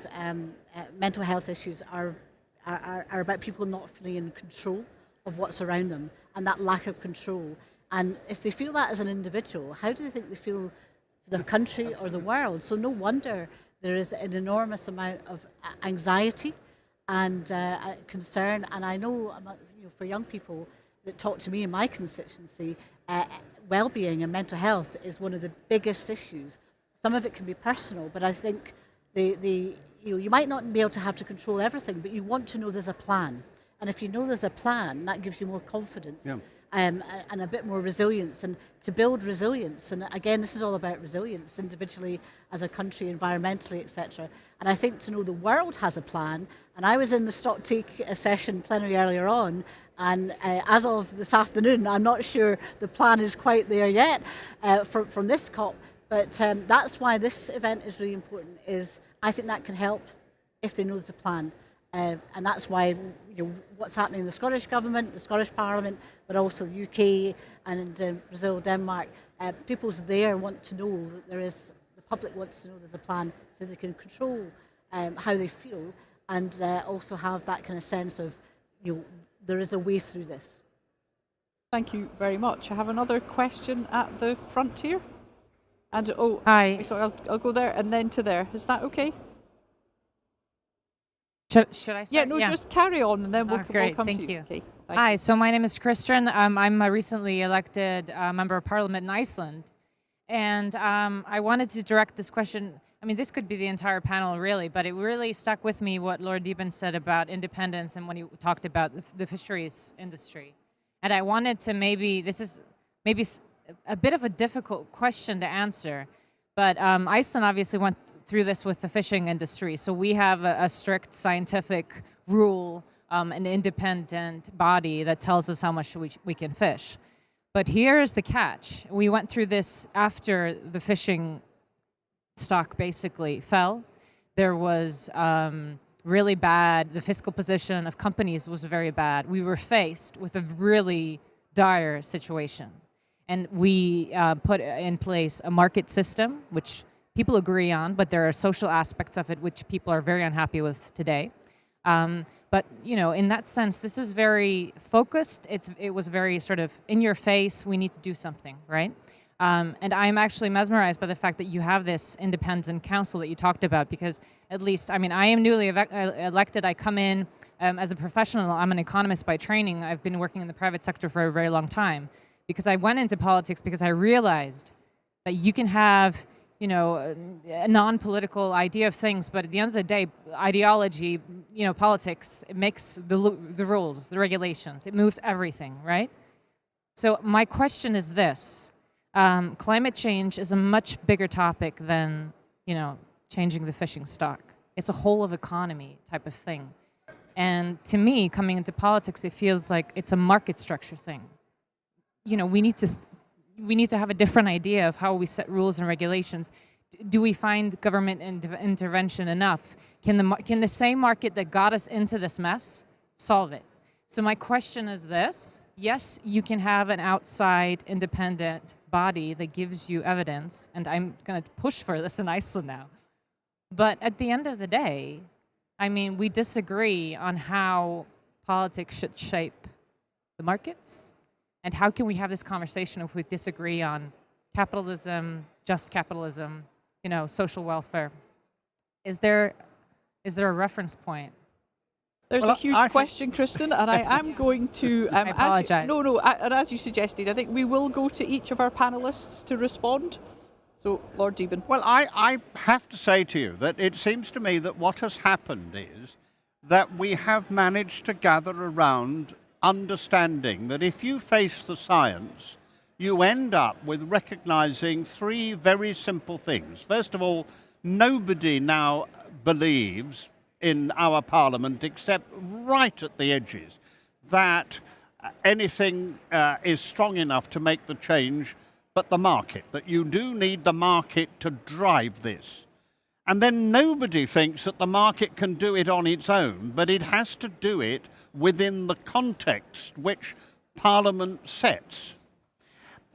mental health issues are about people not feeling in control of what's around them, and that lack of control. And if they feel that as an individual, how do they think they feel for their country or the world? So no wonder there is an enormous amount of anxiety and concern. And I know, for young people that talk to me in my constituency, well-being and mental health is one of the biggest issues. Some of it can be personal, but I think you might not be able to have to control everything, but you want to know there's a plan. And if you know there's a plan, that gives you more confidence. Yeah. And a bit more resilience, and to build resilience. And again, this is all about resilience, individually, as a country, environmentally, etc. And I think to know the world has a plan, and I was in the Stocktake session plenary earlier on, and as of this afternoon, I'm not sure the plan is quite there yet from this COP, but that's why this event is really important, is I think that can help if they know there's a plan. And that's why what's happening in the Scottish Government, the Scottish Parliament, but also the UK and Brazil, Denmark, people there want to know that the public wants to know there's a plan so they can control how they feel, and also have that kind of sense of, there is a way through this. Thank you very much. I have another question at the front here. And hi. Sorry, I'll go there and then to there. Is that okay? Should I start? Yeah, just carry on and then we'll come Thank to you. you. Okay, Hi, so my name is Christian. I'm a recently elected member of parliament in Iceland. And I wanted to direct this question. I mean, this could be the entire panel, really, but it really stuck with me what Lord Deben said about independence and when he talked about the fisheries industry. And I wanted to this is maybe a bit of a difficult question to answer, but Iceland obviously went through this with the fishing industry. So we have a strict scientific rule, an independent body that tells us how much we can fish. But here's the catch. We went through this after the fishing stock basically fell. There was really bad, the fiscal position of companies was very bad. We were faced with a really dire situation. And we put in place a market system, which people agree on, but there are social aspects of it which people are very unhappy with today. But in that sense, this is very focused. It was very sort of in your face. We need to do something, right? And I'm actually mesmerized by the fact that you have this independent council that you talked about, because at least, I am newly elected. I come in as a professional. I'm an economist by training. I've been working in the private sector for a very long time, because I went into politics because I realized that you can have a non-political idea of things, but at the end of the day, ideology, politics, it makes the rules, the regulations, it moves everything, right? So my question is this: climate change is a much bigger topic than changing the fishing stock. It's a whole of economy type of thing, and to me, coming into politics, it feels like it's a market structure thing. We need to have a different idea of how we set rules and regulations. Do we find government intervention enough? Can the same market that got us into this mess solve it? So my question is this: yes, you can have an outside independent body that gives you evidence, and I'm going to push for this in Iceland now. But at the end of the day, we disagree on how politics should shape the markets. And how can we have this conversation if we disagree on capitalism, just capitalism, social welfare? Is there a reference point? There's a huge question, Kristen, and I am going to... I apologize. And as you suggested, I think we will go to each of our panellists to respond. So, Lord Deben. Well, I have to say to you that it seems to me that what has happened is that we have managed to gather around understanding that if you face the science, you end up with recognizing three very simple things. First of all, nobody now believes in our parliament, except right at the edges, that anything is strong enough to make the change but the market, that you do need the market to drive this. And then nobody thinks that the market can do it on its own, but it has to do it within the context which Parliament sets.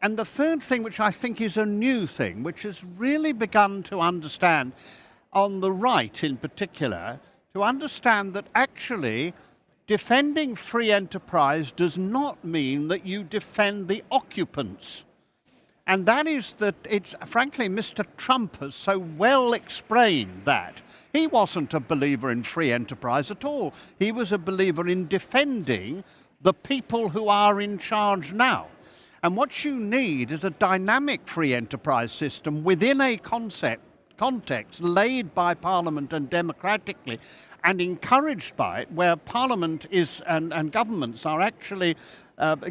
And the third thing, which I think is a new thing, which has really begun to understand, on the right in particular, to understand that actually defending free enterprise does not mean that you defend the occupants. And that is that it's, frankly, Mr. Trump has so well explained that. He wasn't a believer in free enterprise at all. He was a believer in defending the people who are in charge now. And what you need is a dynamic free enterprise system within a context laid by Parliament and democratically and encouraged by it, where Parliament is and governments are actually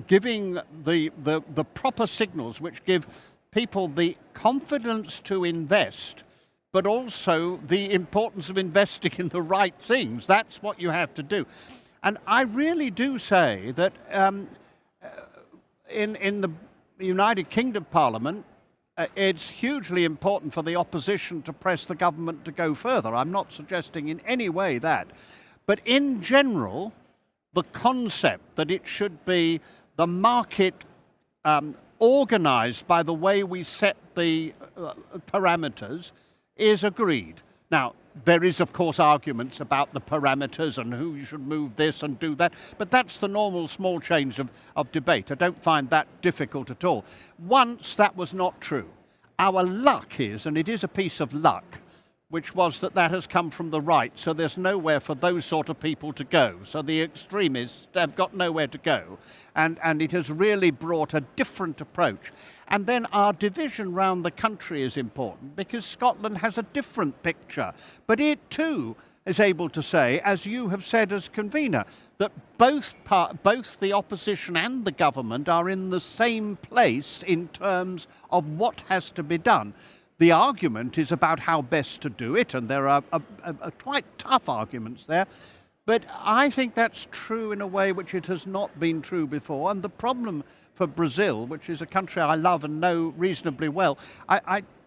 giving the proper signals which give people the confidence to invest, but also the importance of investing in the right things. That's what you have to do. And I really do say that in the United Kingdom Parliament, it's hugely important for the opposition to press the government to go further. I'm not suggesting in any way that. But in general, the concept that it should be the market organised by the way we set the parameters is agreed. Now, there is, of course, arguments about the parameters and who you should move this and do that, but that's the normal small change of debate. I don't find that difficult at all. Once that was not true. Our luck is, and it is a piece of luck, which was that has come from the right, so there's nowhere for those sort of people to go. So the extremists have got nowhere to go. And it has really brought a different approach. And then our division round the country is important, because Scotland has a different picture. But it too is able to say, as you have said as convener, that both the opposition and the government are in the same place in terms of what has to be done. The argument is about how best to do it, and there are quite tough arguments there. But I think that's true in a way which it has not been true before. And the problem for Brazil, which is a country I love and know reasonably well,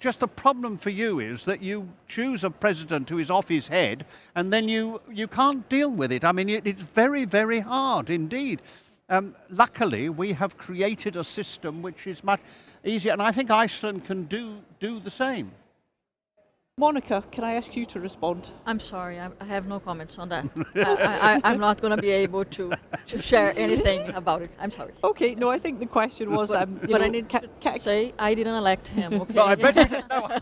just the problem for you is that you choose a president who is off his head, and then you can't deal with it. I mean, it's very, very hard indeed. Luckily, we have created a system which is much easier, and I think Iceland can do the same. Monica, can I ask you to respond? I'm sorry, I have no comments on that. I'm not going to be able to share anything about it. I'm sorry. Okay, no, I think the question was... but I need to say I didn't elect him, okay? No, I bet you didn't know.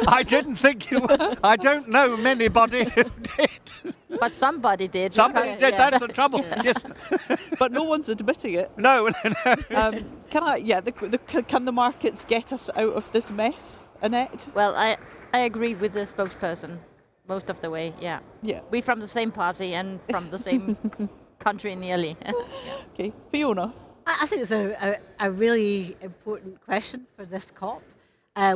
I didn't think you... I don't know anybody who did. But somebody did. Somebody did, yeah. that's the trouble. Yes. But no one's admitting it. No. Can the markets get us out of this mess, Annette? Well, I agree with the spokesperson most of the way, yeah. Yeah. We're from the same party and from the same country nearly. Yeah. Okay, Fiona. I think it's a really important question for this COP.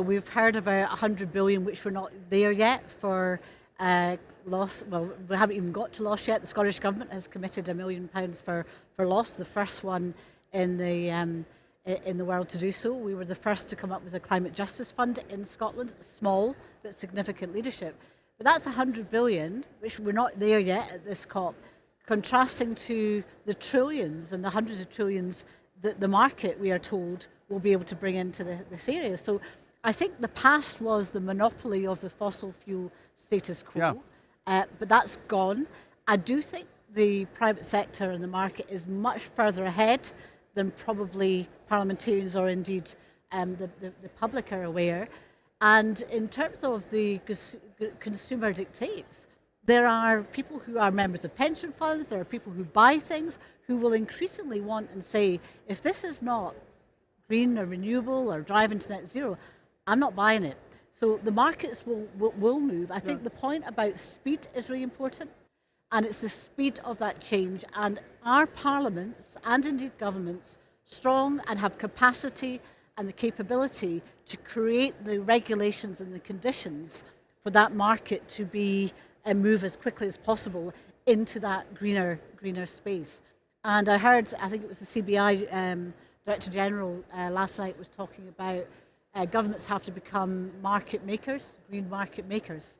We've heard about 100 billion, which we're not there yet for loss. Well, we haven't even got to loss yet. The Scottish Government has committed £1 million for loss, the first one in the world to do so. We were the first to come up with a climate justice fund in Scotland, small but significant leadership. But that's 100 billion, which we're not there yet at this COP, contrasting to the trillions and the hundreds of trillions that the market, we are told, will be able to bring into this area. So I think the past was the monopoly of the fossil fuel status quo, but that's gone. I do think the private sector and the market is much further ahead than probably parliamentarians or indeed the public are aware. And in terms of the consumer dictates, there are people who are members of pension funds, there are people who buy things who will increasingly want and say, if this is not green or renewable or driving to net zero, I'm not buying it. So the markets will move. I think the point about speed is really important. And it's the speed of that change. And our parliaments and indeed governments strong and have capacity and the capability to create the regulations and the conditions for that market to be and move as quickly as possible into that greener space. And I heard, I think it was the CBI Director General last night was talking about governments have to become market makers, green market makers.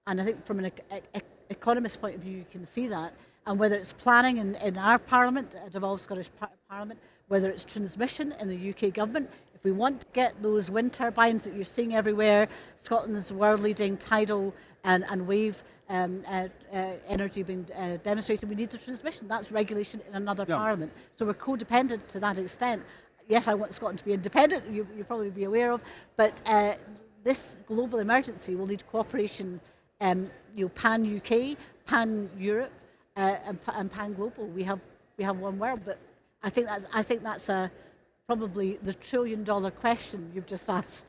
And I think from an economist point of view, you can see that. And whether it's planning in our Parliament, devolved Scottish Parliament, whether it's transmission in the UK government, if we want to get those wind turbines that you're seeing everywhere, Scotland's world-leading tidal and wave energy being demonstrated, we need the transmission. That's regulation in another Parliament. So we're codependent to that extent. Yes, I want Scotland to be independent, you'll probably be aware of, but this global emergency will need cooperation, pan-UK, pan-Europe, and pan-global. We have one world, but I think that's probably the trillion-dollar question you've just asked.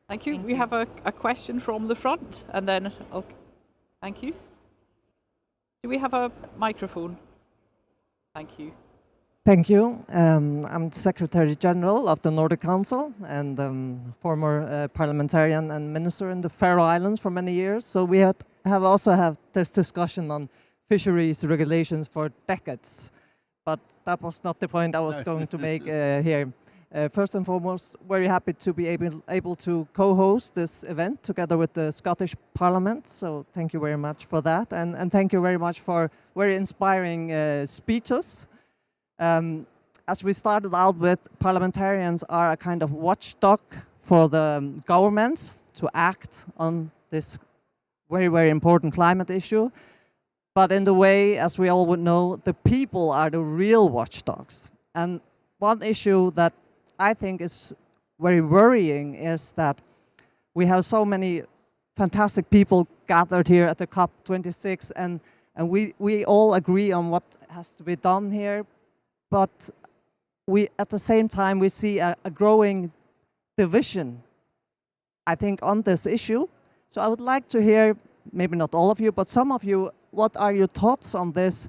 Thank you. We have a question from the front, and then thank you. Do we have a microphone? Thank you. Thank you. I'm the Secretary General of the Nordic Council and former parliamentarian and minister in the Faroe Islands for many years. So we have also had this discussion on fisheries regulations for decades. But that was not the point I was going to make here. First and foremost, very happy to be able to co-host this event together with the Scottish Parliament. So thank you very much for that. And thank you very much for very inspiring speeches. As we started out with, parliamentarians are a kind of watchdog for the governments to act on this very, very important climate issue. But in the way, as we all would know, the people are the real watchdogs. And one issue that I think is very worrying is that we have so many fantastic people gathered here at the COP26, and we all agree on what has to be done here. But at the same time, we see a growing division, I think, on this issue. So I would like to hear, maybe not all of you, but some of you, what are your thoughts on this?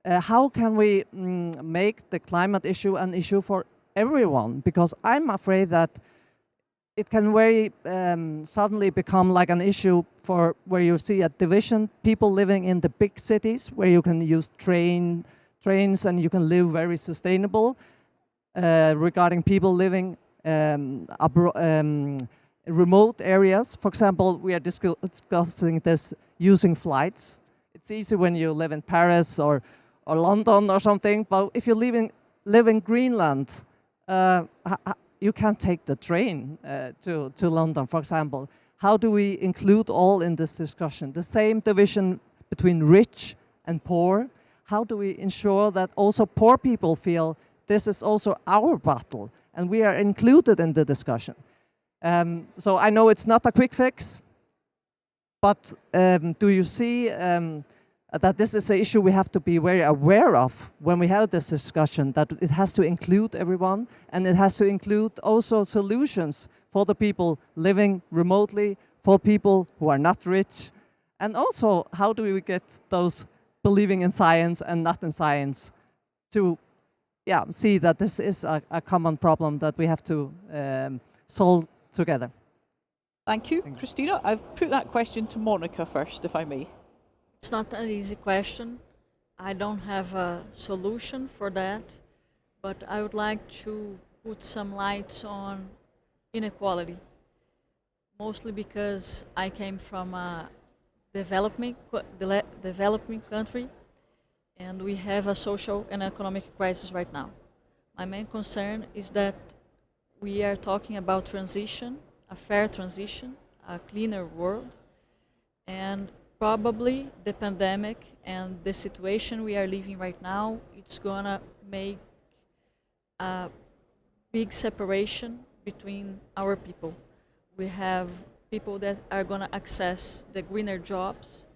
How can we make the climate issue an issue for everyone? Because I'm afraid that it can very suddenly become like an issue for where you see a division, people living in the big cities where you can use trains and you can live very sustainable, regarding people living remote areas. For example, we are discussing this using flights. It's easy when you live in Paris or London or something, but if you live in Greenland, you can't take the train to London, for example. How do we include all in this discussion? The same division between rich and poor. How do we ensure that also poor people feel this is also our battle and we are included in the discussion? So I know it's not a quick fix, but do you see that this is an issue we have to be very aware of when we have this discussion, that it has to include everyone and it has to include also solutions for the people living remotely, for people who are not rich, and also how do we get those believing in science and not in science to see that this is a common problem that we have to solve together. Thank you. Christina. I've put that question to Monica first, if I may. It's not an easy question. I don't have a solution for that, but I would like to put some lights on inequality, mostly because I came from a developing country, and we have a social and economic crisis right now. My main concern is that we are talking about transition, a fair transition, a cleaner world, and probably the pandemic and the situation we are living right now, it's gonna make a big separation between our people. We have people that are gonna access the greener jobs,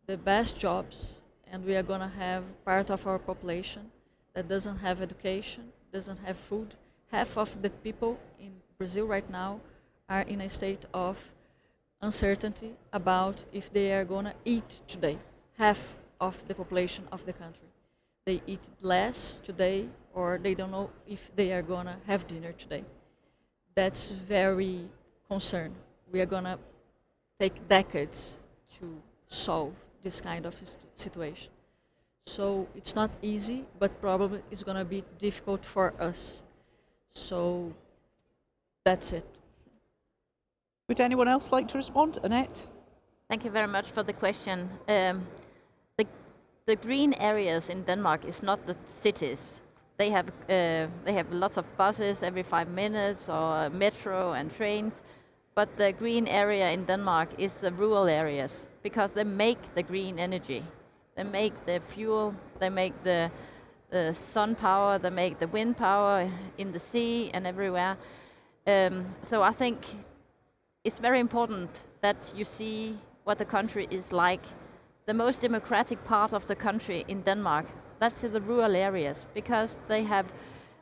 the best jobs, and we are gonna have part of our population that doesn't have education, doesn't have food. Half of the people in Brazil right now are in a state of uncertainty about if they are going to eat today. Half of the population of the country. They eat less today, or they don't know if they are gonna have dinner today. That's very concerned. We are gonna take decades to solve this kind of situation. So it's not easy, but probably it's gonna be difficult for us. So that's it. Would anyone else like to respond? Annette? Thank you very much for the question. The green areas in Denmark is not the cities. They have lots of buses every 5 minutes, or metro and trains. But the green area in Denmark is the rural areas, because they make the green energy. They make the fuel, they make the sun power, they make the wind power in the sea and everywhere. So I think it's very important that you see what the country is like. The most democratic part of the country in Denmark, that's in the rural areas, because they have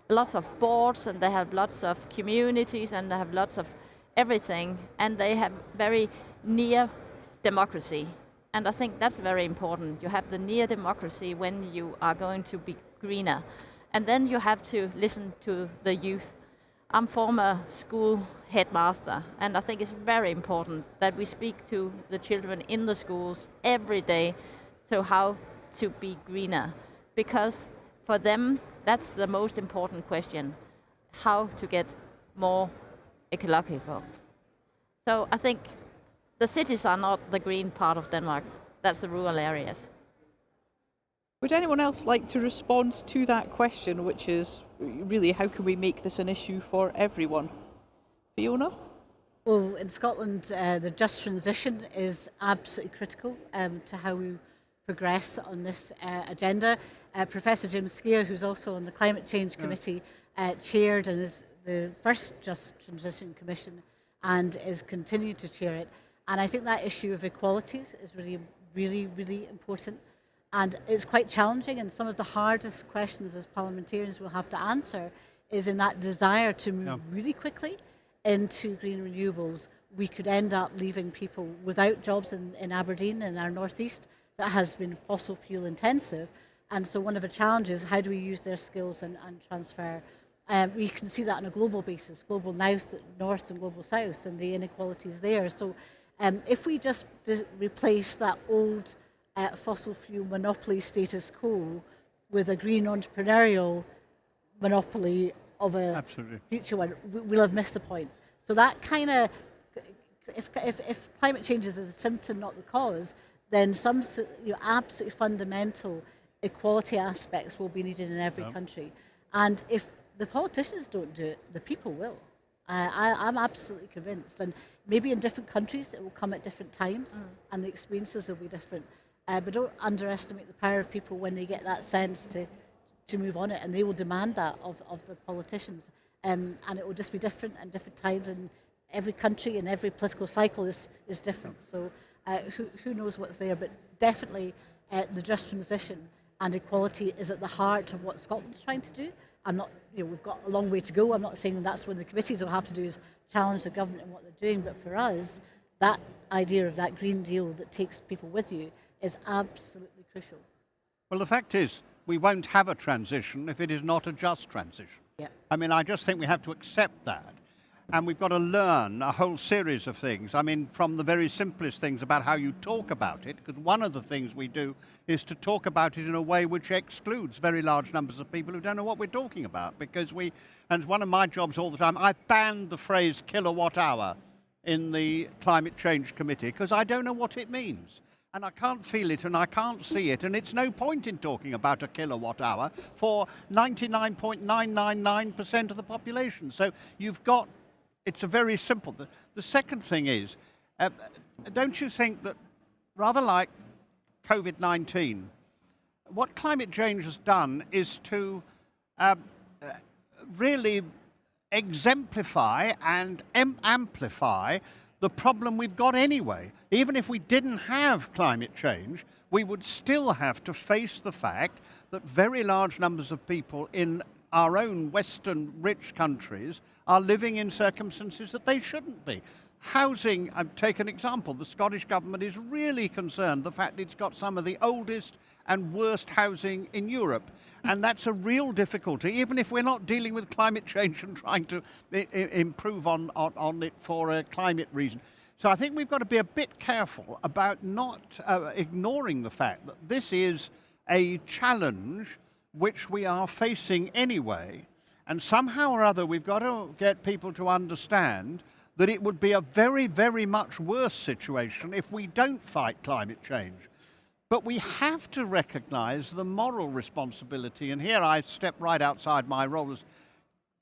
lots of boards and they have lots of communities and they have lots of everything, and they have very near democracy. And I think that's very important. You have the near democracy when you are going to be greener. And then you have to listen to the youth. I'm former school headmaster, and I think it's very important that we speak to the children in the schools every day to how to be greener, because for them that's the most important question, how to get more ecological. So I think the cities are not the green part of Denmark, that's the rural areas. Would anyone else like to respond to that question, which is really how can we make this an issue for everyone? Fiona? Well, in Scotland, the just transition is absolutely critical to how we progress on this agenda. Professor Jim Skeer, who's also on the Climate Change Committee, chaired and is the first Just Transition Commission and is continuing to chair it. And I think that issue of equalities is really, really, really important. And it's quite challenging, and some of the hardest questions as parliamentarians will have to answer is in that desire to move really quickly into green renewables. We could end up leaving people without jobs in Aberdeen, in our northeast, that has been fossil fuel intensive. And so one of the challenges, how do we use their skills and transfer? We can see that on a global basis, global north and global south, and the inequalities there. So if we just replace that old fossil fuel monopoly status quo with a green entrepreneurial monopoly of a future one, we'll have missed the point. So that kind of, if climate change is a symptom, not the cause, then some absolutely fundamental equality aspects will be needed in every country. And if the politicians don't do it, the people will. I'm absolutely convinced. And maybe in different countries it will come at different times and the experiences will be different. But don't underestimate the power of people when they get that sense to move on it, and they will demand that of the politicians. And it will just be different at different times, and every country and every political cycle is different. So who knows what's there, but definitely the just transition and equality is at the heart of what Scotland's trying to do. I'm not, we've got a long way to go. I'm not saying that's what the committees will have to do is challenge the government in what they're doing, but for us, that idea of that Green Deal that takes people with you is absolutely crucial. Well, the fact is, we won't have a transition if it is not a just transition. Yeah. I mean, I just think we have to accept that. And we've got to learn a whole series of things. I mean, from the very simplest things about how you talk about it, because one of the things we do is to talk about it in a way which excludes very large numbers of people who don't know what we're talking about. Because and one of my jobs all the time, I banned the phrase kilowatt hour in the Climate Change Committee because I don't know what it means. And I can't feel it and I can't see it, and it's no point in talking about a kilowatt hour for 99.999% of the population. So it's a very simple. The second thing is, don't you think that rather like COVID-19, what climate change has done is to really exemplify and amplify the problem we've got anyway. Even if we didn't have climate change, we would still have to face the fact that very large numbers of people in our own Western rich countries are living in circumstances that they shouldn't be. Housing, take an example. The Scottish government is really concerned the fact it's got some of the oldest and worst housing in Europe. And that's a real difficulty, even if we're not dealing with climate change and trying to improve on it for a climate reason. So I think we've got to be a bit careful about not ignoring the fact that this is a challenge which we are facing anyway. And somehow or other, we've got to get people to understand that it would be a very, very much worse situation if we don't fight climate change. But we have to recognize the moral responsibility. And here I step right outside my role as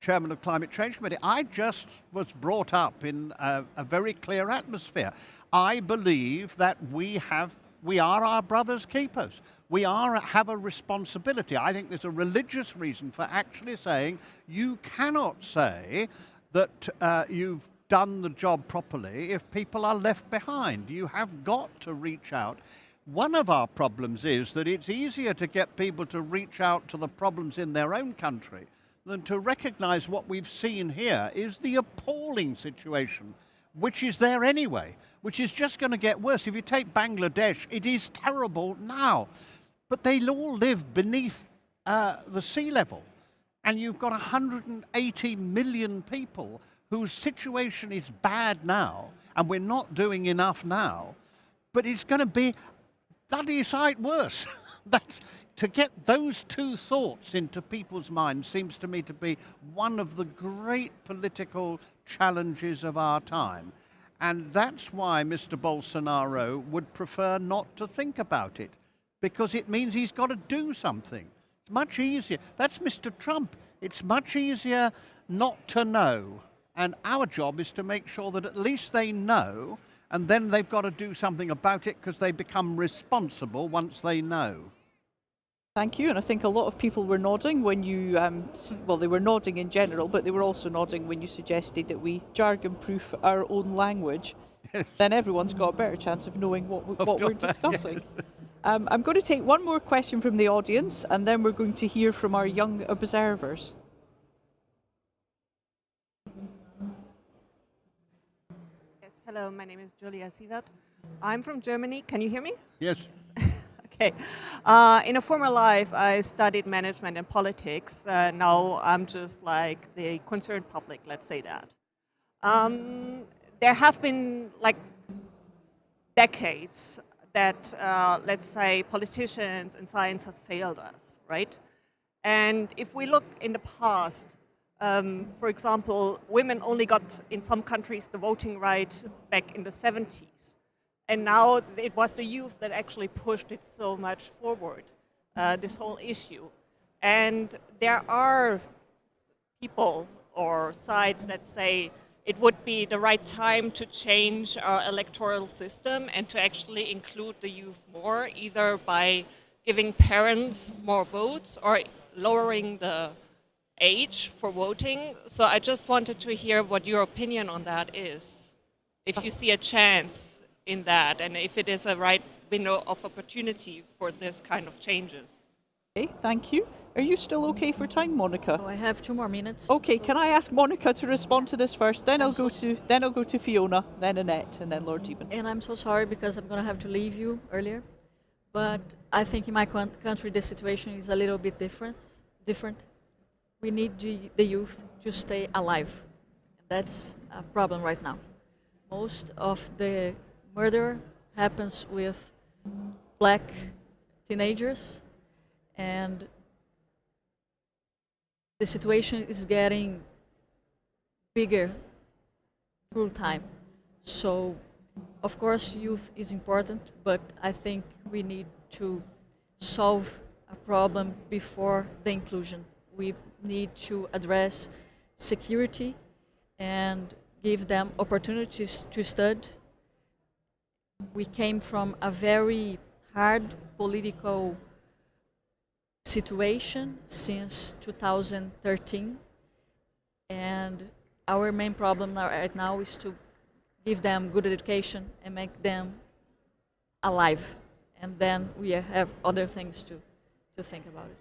chairman of Climate Change Committee. I just was brought up in a very clear atmosphere. I believe that we are our brother's keepers. We have a responsibility. I think there's a religious reason for actually saying you cannot say that you've done the job properly if people are left behind. You have got to reach out. One of our problems is that it's easier to get people to reach out to the problems in their own country than to recognize what we've seen here is the appalling situation, which is there anyway, which is just going to get worse. If you take Bangladesh, it is terrible now, but they all live beneath the sea level. And you've got 180 million people whose situation is bad now, and we're not doing enough now, but it's going to be bloody sight worse. To get those two thoughts into people's minds seems to me to be one of the great political challenges of our time. And that's why Mr. Bolsonaro would prefer not to think about it, because it means he's got to do something. It's much easier. That's Mr. Trump. It's much easier not to know. And our job is to make sure that at least they know, and then they've got to do something about it because they become responsible once they know. Thank you, and I think a lot of people were nodding when you, well, they were nodding in general, but they were also nodding when you suggested that we jargon-proof our own language. Then everyone's got a better chance of knowing what we're discussing. Yes. I'm going to take one more question from the audience, and then we're going to hear from our young observers. Hello, my name is Julia Sievert. I'm from Germany. Can you hear me? Yes. Okay. In a former life, I studied management and politics. Now I'm just like the concerned public, let's say that. There have been like decades that, let's say, politicians and science has failed us, right? And if we look in the past, for example, women only got, in some countries, the voting right back in the 70s. And now it was the youth that actually pushed it so much forward, this whole issue. And there are people or sides that say it would be the right time to change our electoral system and to actually include the youth more, either by giving parents more votes or lowering the age for voting. So I just wanted to hear what your opinion on that is. If you see a chance in that, and if it is a right window of opportunity for this kind of changes. Okay, thank you. Are you still okay for time, Monica? Oh, I have 2 more minutes. Okay, so can I ask Monica to respond to this first? Then I'll go to Fiona, then Annette, and then Lord Jeeben. And I'm so sorry because I'm going to have to leave you earlier. But I think in my country the situation is a little bit different. We need the youth to stay alive. That's a problem right now. Most of the murder happens with black teenagers, and the situation is getting bigger through time. So, of course, youth is important, but I think we need to solve a problem before the inclusion. We need to address security and give them opportunities to study. We came from a very hard political situation since 2013, and our main problem right now is to give them good education and make them alive, and then we have other things to think about it.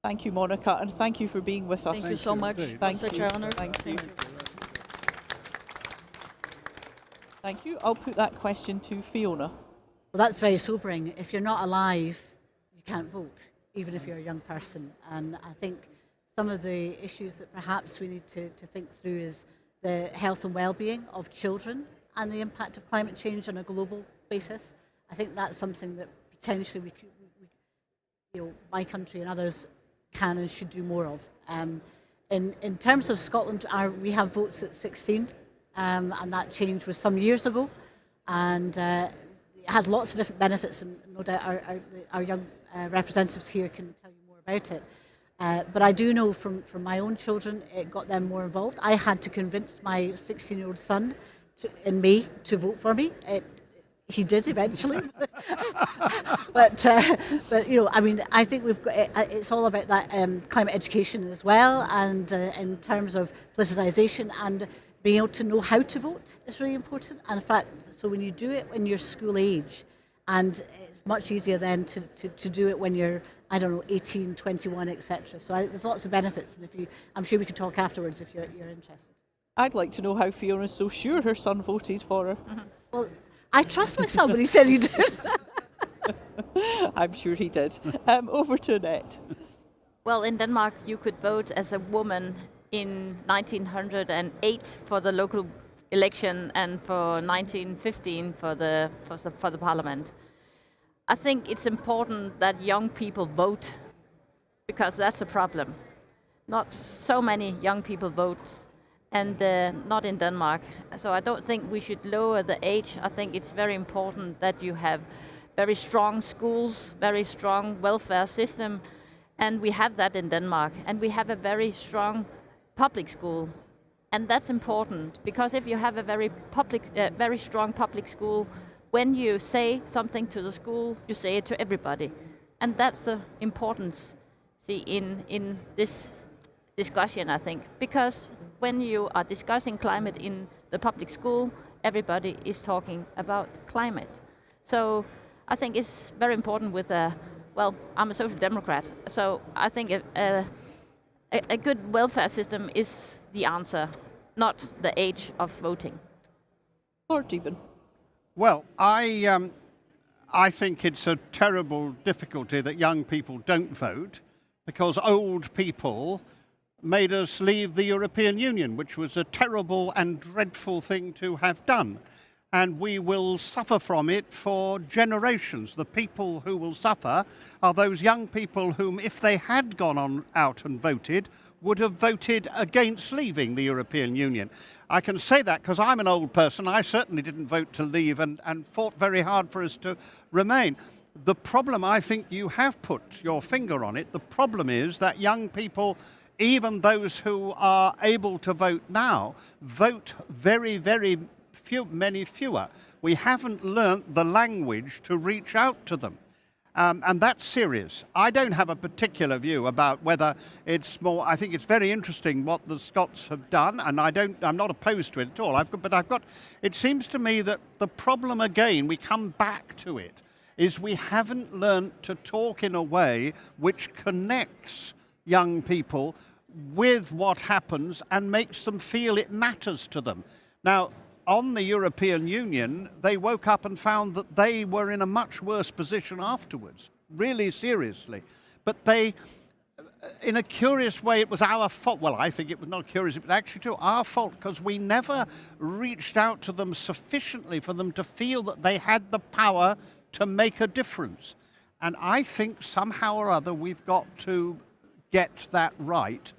Thank you, Monica, and thank you for being with us. Thank you so much. Thank Such you. an honor. Thank you. Thank you. I'll put that question to Fiona. Well, that's very sobering. If you're not alive, you can't vote, even if you're a young person. And I think some of the issues that perhaps we need to think through is the health and well-being of children and the impact of climate change on a global basis. I think that's something that potentially we my country and others can and should do more of. In terms of Scotland, we have votes at 16, and that change was some years ago, and it has lots of different benefits, and no doubt our young representatives here can tell you more about it. But I do know from my own children, it got them more involved. I had to convince my 16-year-old son in May to vote for me. He did eventually, but you know, I mean, I think we've got. It's all about that climate education as well, and in terms of politicisation and being able to know how to vote is really important. And in fact, so when you do it when you're school age, and it's much easier then to do it when you're, I don't know, 18, 21, etc. So there's lots of benefits, and I'm sure we could talk afterwards if you're interested. I'd like to know how Fiona's so sure her son voted for her. Mm-hmm. Well, I trust my son, but he said he did. I'm sure he did. Over to Annette. Well, in Denmark, you could vote as a woman in 1908 for the local election and for 1915 for the parliament. I think it's important that young people vote, because that's a problem. Not so many young people vote, and not in Denmark. So I don't think we should lower the age. I think it's very important that you have very strong schools, very strong welfare system, and we have that in Denmark. And we have a very strong public school, and that's important, because if you have a very strong public school, when you say something to the school, you say it to everybody, and that's the importance. See, in this discussion, I think, because when you are discussing climate in the public school, everybody is talking about climate. So I think it's very important with well, I'm a social democrat, so I think a good welfare system is the answer, not the age of voting. Lord Deben. Well, I think it's a terrible difficulty that young people don't vote, because old people made us leave the European Union, which was a terrible and dreadful thing to have done. And we will suffer from it for generations. The people who will suffer are those young people whom, if they had gone out and voted, would have voted against leaving the European Union. I can say that because I'm an old person. I certainly didn't vote to leave and fought very hard for us to remain. The problem, I think you have put your finger on it, the problem is that young people, even those who are able to vote now, vote very, very many fewer. We haven't learnt the language to reach out to them. And that's serious. I don't have a particular view about whether it's more. I think it's very interesting what the Scots have done, and I'm not opposed to it at all. It seems to me that the problem, again, we come back to it, is we haven't learnt to talk in a way which connects young people with what happens and makes them feel it matters to them. Now, on the European Union, they woke up and found that they were in a much worse position afterwards, really seriously. But they, in a curious way, it was our fault. Well, I think it was not curious, it was actually true, our fault, because we never reached out to them sufficiently for them to feel that they had the power to make a difference. And I think somehow or other we've got to get that right,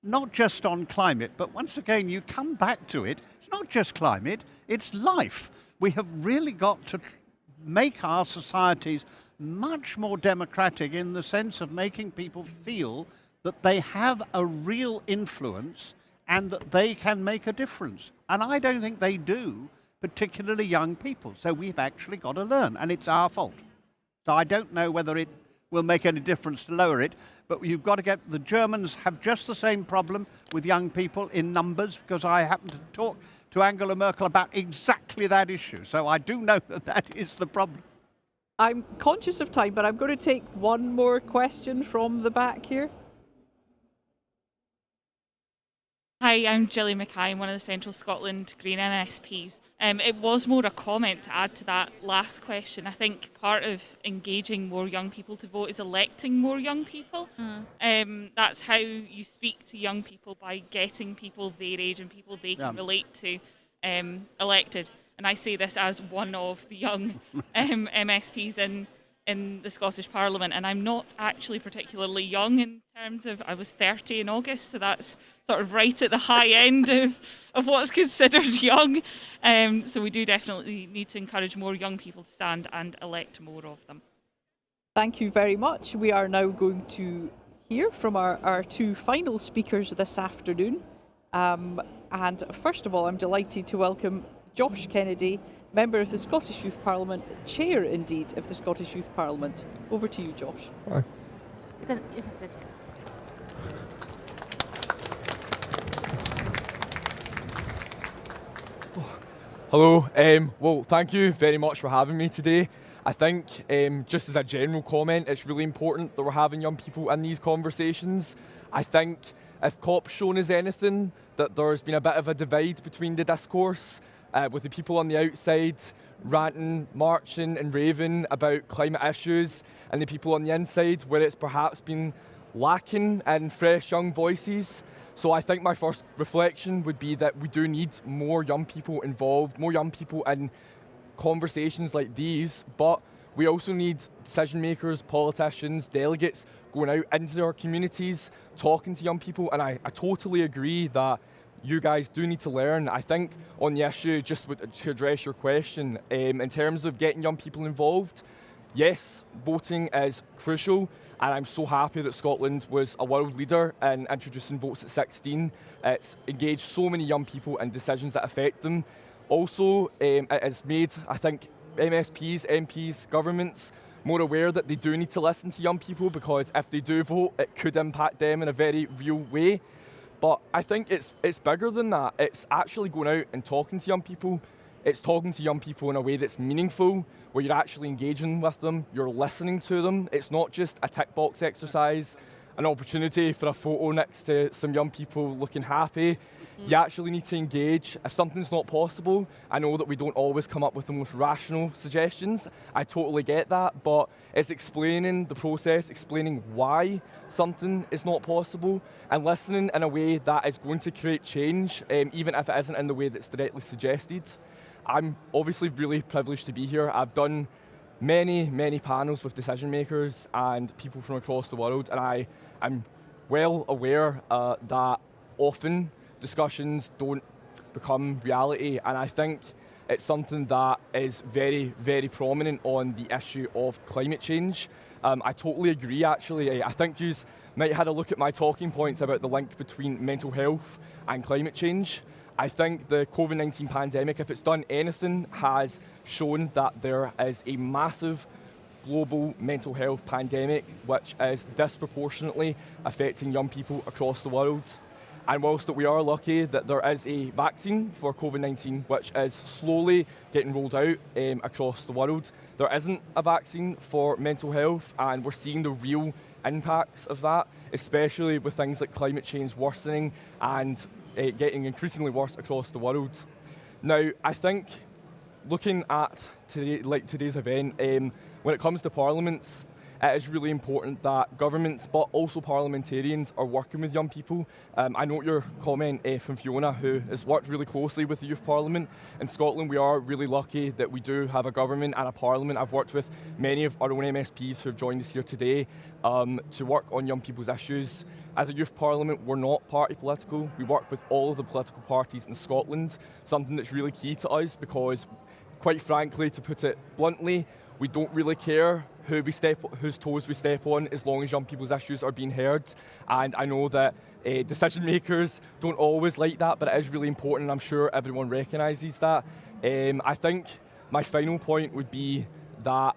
not just on climate, but once again, you come back to it, it's not just climate, it's life. We have really got to make our societies much more democratic in the sense of making people feel that they have a real influence and that they can make a difference. And I don't think they do, particularly young people. So we've actually got to learn, and it's our fault. So I don't know whether it will make any difference to lower it, but you've got to get, the Germans have just the same problem with young people in numbers, because I happen to talk to Angela Merkel about exactly that issue. So I do know that that is the problem. I'm conscious of time, but I'm going to take one more question from the back here. Hi, Hi, I'm Gilly Mackay. I'm one of the Central Scotland Green MSPs. It was more a comment to add to that last question. I think part of engaging more young people to vote is electing more young people. That's how you speak to young people, by getting people their age and people they can relate to elected. And I say this as one of the young MSPs in the Scottish Parliament, and I'm not actually particularly young in terms of, I was 30 in August, so that's sort of right at the high end of what's considered young. So we do definitely need to encourage more young people to stand and elect more of them. Thank you very much. We are now going to hear from our two final speakers this afternoon. And first of all, I'm delighted to welcome Josh Kennedy, Member of the Scottish Youth Parliament, Chair indeed of the Scottish Youth Parliament. Over to you, Josh. Hi. Hello, well, thank you very much for having me today. I think, just as a general comment, it's really important that we're having young people in these conversations. I think if COP's shown us anything, that there's been a bit of a divide between the discourse, with the people on the outside ranting, marching and raving about climate issues, and the people on the inside where it's perhaps been lacking in fresh young voices. So I think my first reflection would be that we do need more young people involved, more young people in conversations like these, but we also need decision makers, politicians, delegates going out into our communities, talking to young people, and I totally agree that you guys do need to learn. I think on the issue, just to address your question, in terms of getting young people involved, yes, voting is crucial, and I'm so happy that Scotland was a world leader in introducing votes at 16. It's engaged so many young people in decisions that affect them. Also, it has made, I think, MSPs, MPs, governments more aware that they do need to listen to young people, because if they do vote, it could impact them in a very real way. But I think it's bigger than that. It's actually going out and talking to young people. It's talking to young people in a way that's meaningful, where you're actually engaging with them, you're listening to them. It's not just a tick box exercise, an opportunity for a photo next to some young people looking happy. You actually need to engage. If something's not possible, I know that we don't always come up with the most rational suggestions. I totally get that, but it's explaining the process, explaining why something is not possible, and listening in a way that is going to create change, even if it isn't in the way that's directly suggested. I'm obviously really privileged to be here. I've done many panels with decision makers and people from across the world, and I'm well aware that often discussions don't become reality, and I think it's something that is very, very prominent on the issue of climate change. I totally agree, actually. I think you might have had a look at my talking points about the link between mental health and climate change. I think the COVID-19 pandemic, if it's done anything, has shown that there is a massive global mental health pandemic which is disproportionately affecting young people across the world. And whilst that we are lucky that there is a vaccine for COVID-19 which is slowly getting rolled out across the world, there isn't a vaccine for mental health, and we're seeing the real impacts of that, especially with things like climate change worsening and getting increasingly worse across the world. Now, I think looking at today's event, when it comes to parliaments, it is really important that governments, but also parliamentarians, are working with young people. I note your comment from Fiona, who has worked really closely with the Youth Parliament. In Scotland, we are really lucky that we do have a government and a parliament. I've worked with many of our own MSPs who have joined us here today to work on young people's issues. As a youth parliament, we're not party political. We work with all of the political parties in Scotland, something that's really key to us because, quite frankly, to put it bluntly, we don't really care whose toes we step on, as long as young people's issues are being heard. And I know that decision makers don't always like that, but it is really important, and I'm sure everyone recognises that. I think my final point would be that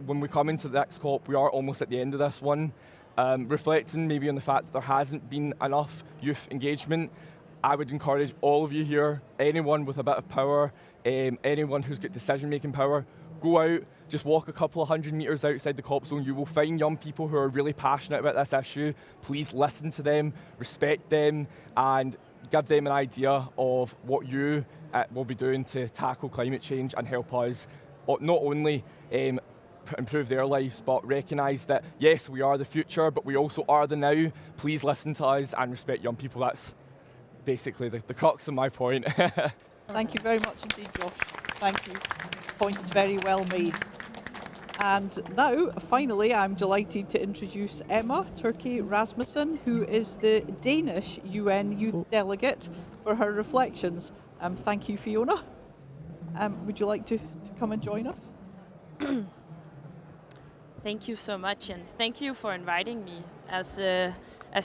when we come into the next COP, we are almost at the end of this one. Reflecting maybe on the fact that there hasn't been enough youth engagement, I would encourage all of you here, anyone with a bit of power, anyone who's got decision-making power, go out, just walk a couple of 100 metres outside the COP zone. You will find young people who are really passionate about this issue. Please listen to them, respect them, and give them an idea of what you will be doing to tackle climate change and help us not only improve their lives, but recognise that, yes, we are the future, but we also are the now. Please listen to us and respect young people. That's basically the crux of my point. Thank you very much indeed, Josh. Thank you. Point is very well made. And now, finally, I'm delighted to introduce Emma Turkey Rasmussen, who is the Danish UN Youth Delegate, for her reflections. Thank you, Fiona. Would you like to come and join us? Thank you so much, and thank you for inviting me. As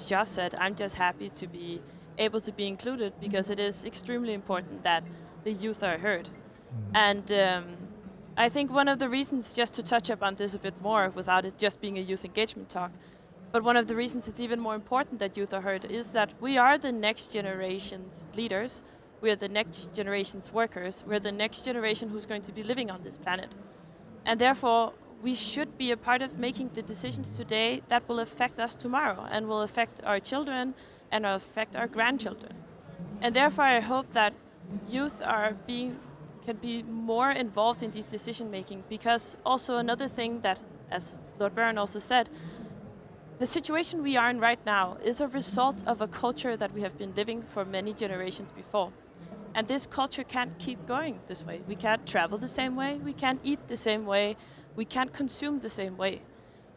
Josh said, I'm just happy to be able to be included, because it is extremely important that the youth are heard. And I think one of the reasons, just to touch up on this a bit more without it just being a youth engagement talk, but one of the reasons it's even more important that youth are heard is that we are the next generation's leaders, we are the next generation's workers, we're the next generation who's going to be living on this planet. And therefore, we should be a part of making the decisions today that will affect us tomorrow and will affect our children and will affect our grandchildren. And therefore, I hope that youth can be more involved in these decision making, because also another thing that, as Lord Barron also said, the situation we are in right now is a result of a culture that we have been living for many generations before. And this culture can't keep going this way. We can't travel the same way, we can't eat the same way, we can't consume the same way.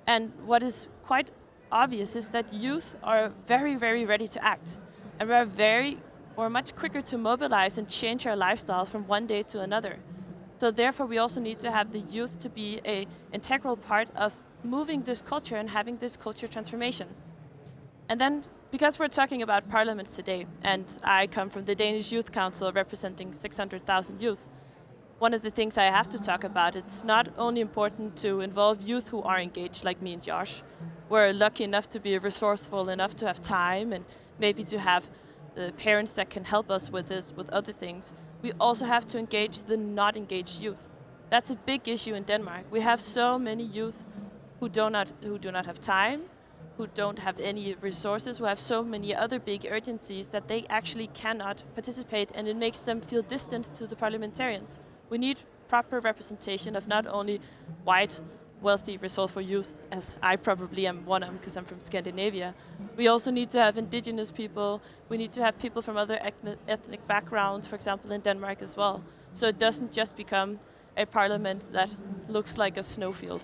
And what is quite obvious is that youth are very, very ready to act. And we're much quicker to mobilize and change our lifestyle from one day to another. So therefore, we also need to have the youth to be an integral part of moving this culture and having this culture transformation. And then, because we're talking about parliaments today, and I come from the Danish Youth Council representing 600,000 youth, one of the things I have to talk about, it's not only important to involve youth who are engaged, like me and Josh. We're lucky enough to be resourceful enough to have time and maybe to have parents that can help us with this, with other things. We also have to engage the not engaged youth. That's a big issue in Denmark. We have so many youth who do not have time, who don't have any resources, who have so many other big urgencies that they actually cannot participate, and it makes them feel distant to the parliamentarians. We need proper representation of not only white, wealthy, resourceful youth, as I probably am one of them because I'm from Scandinavia. We also need to have indigenous people. We need to have people from other ethnic backgrounds, for example, in Denmark as well. So it doesn't just become a parliament that looks like a snowfield.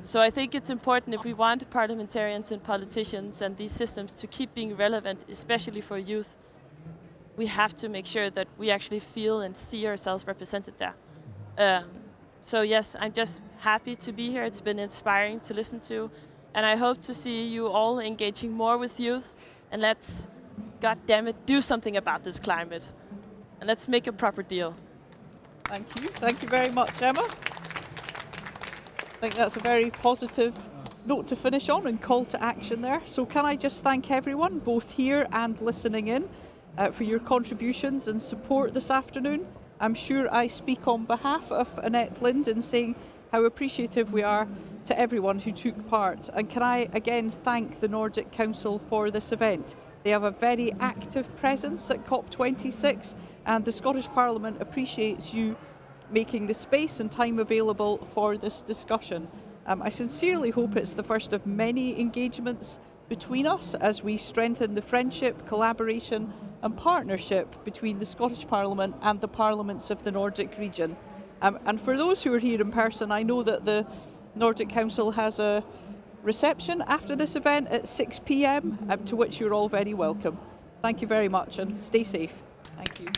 So I think it's important, if we want parliamentarians and politicians and these systems to keep being relevant, especially for youth, we have to make sure that we actually feel and see ourselves represented there. So yes, I'm just happy to be here. It's been inspiring to listen to, and I hope to see you all engaging more with youth, and let's, God damn it, do something about this climate. And let's make a proper deal. Thank you. Thank you very much, Emma. I think that's a very positive note to finish on and call to action there. So can I just thank everyone, both here and listening in, for your contributions and support this afternoon. I'm sure I speak on behalf of Annette Lind in saying how appreciative we are to everyone who took part. And can I again thank the Nordic Council for this event. They have a very active presence at COP26, and the Scottish Parliament appreciates you making the space and time available for this discussion. I sincerely hope it's the first of many engagements between us as we strengthen the friendship, collaboration and partnership between the Scottish Parliament and the parliaments of the Nordic region. And for those who are here in person, I know that the Nordic Council has a reception after this event at 6 p.m, to which you're all very welcome. Thank you very much and stay safe. Thank you.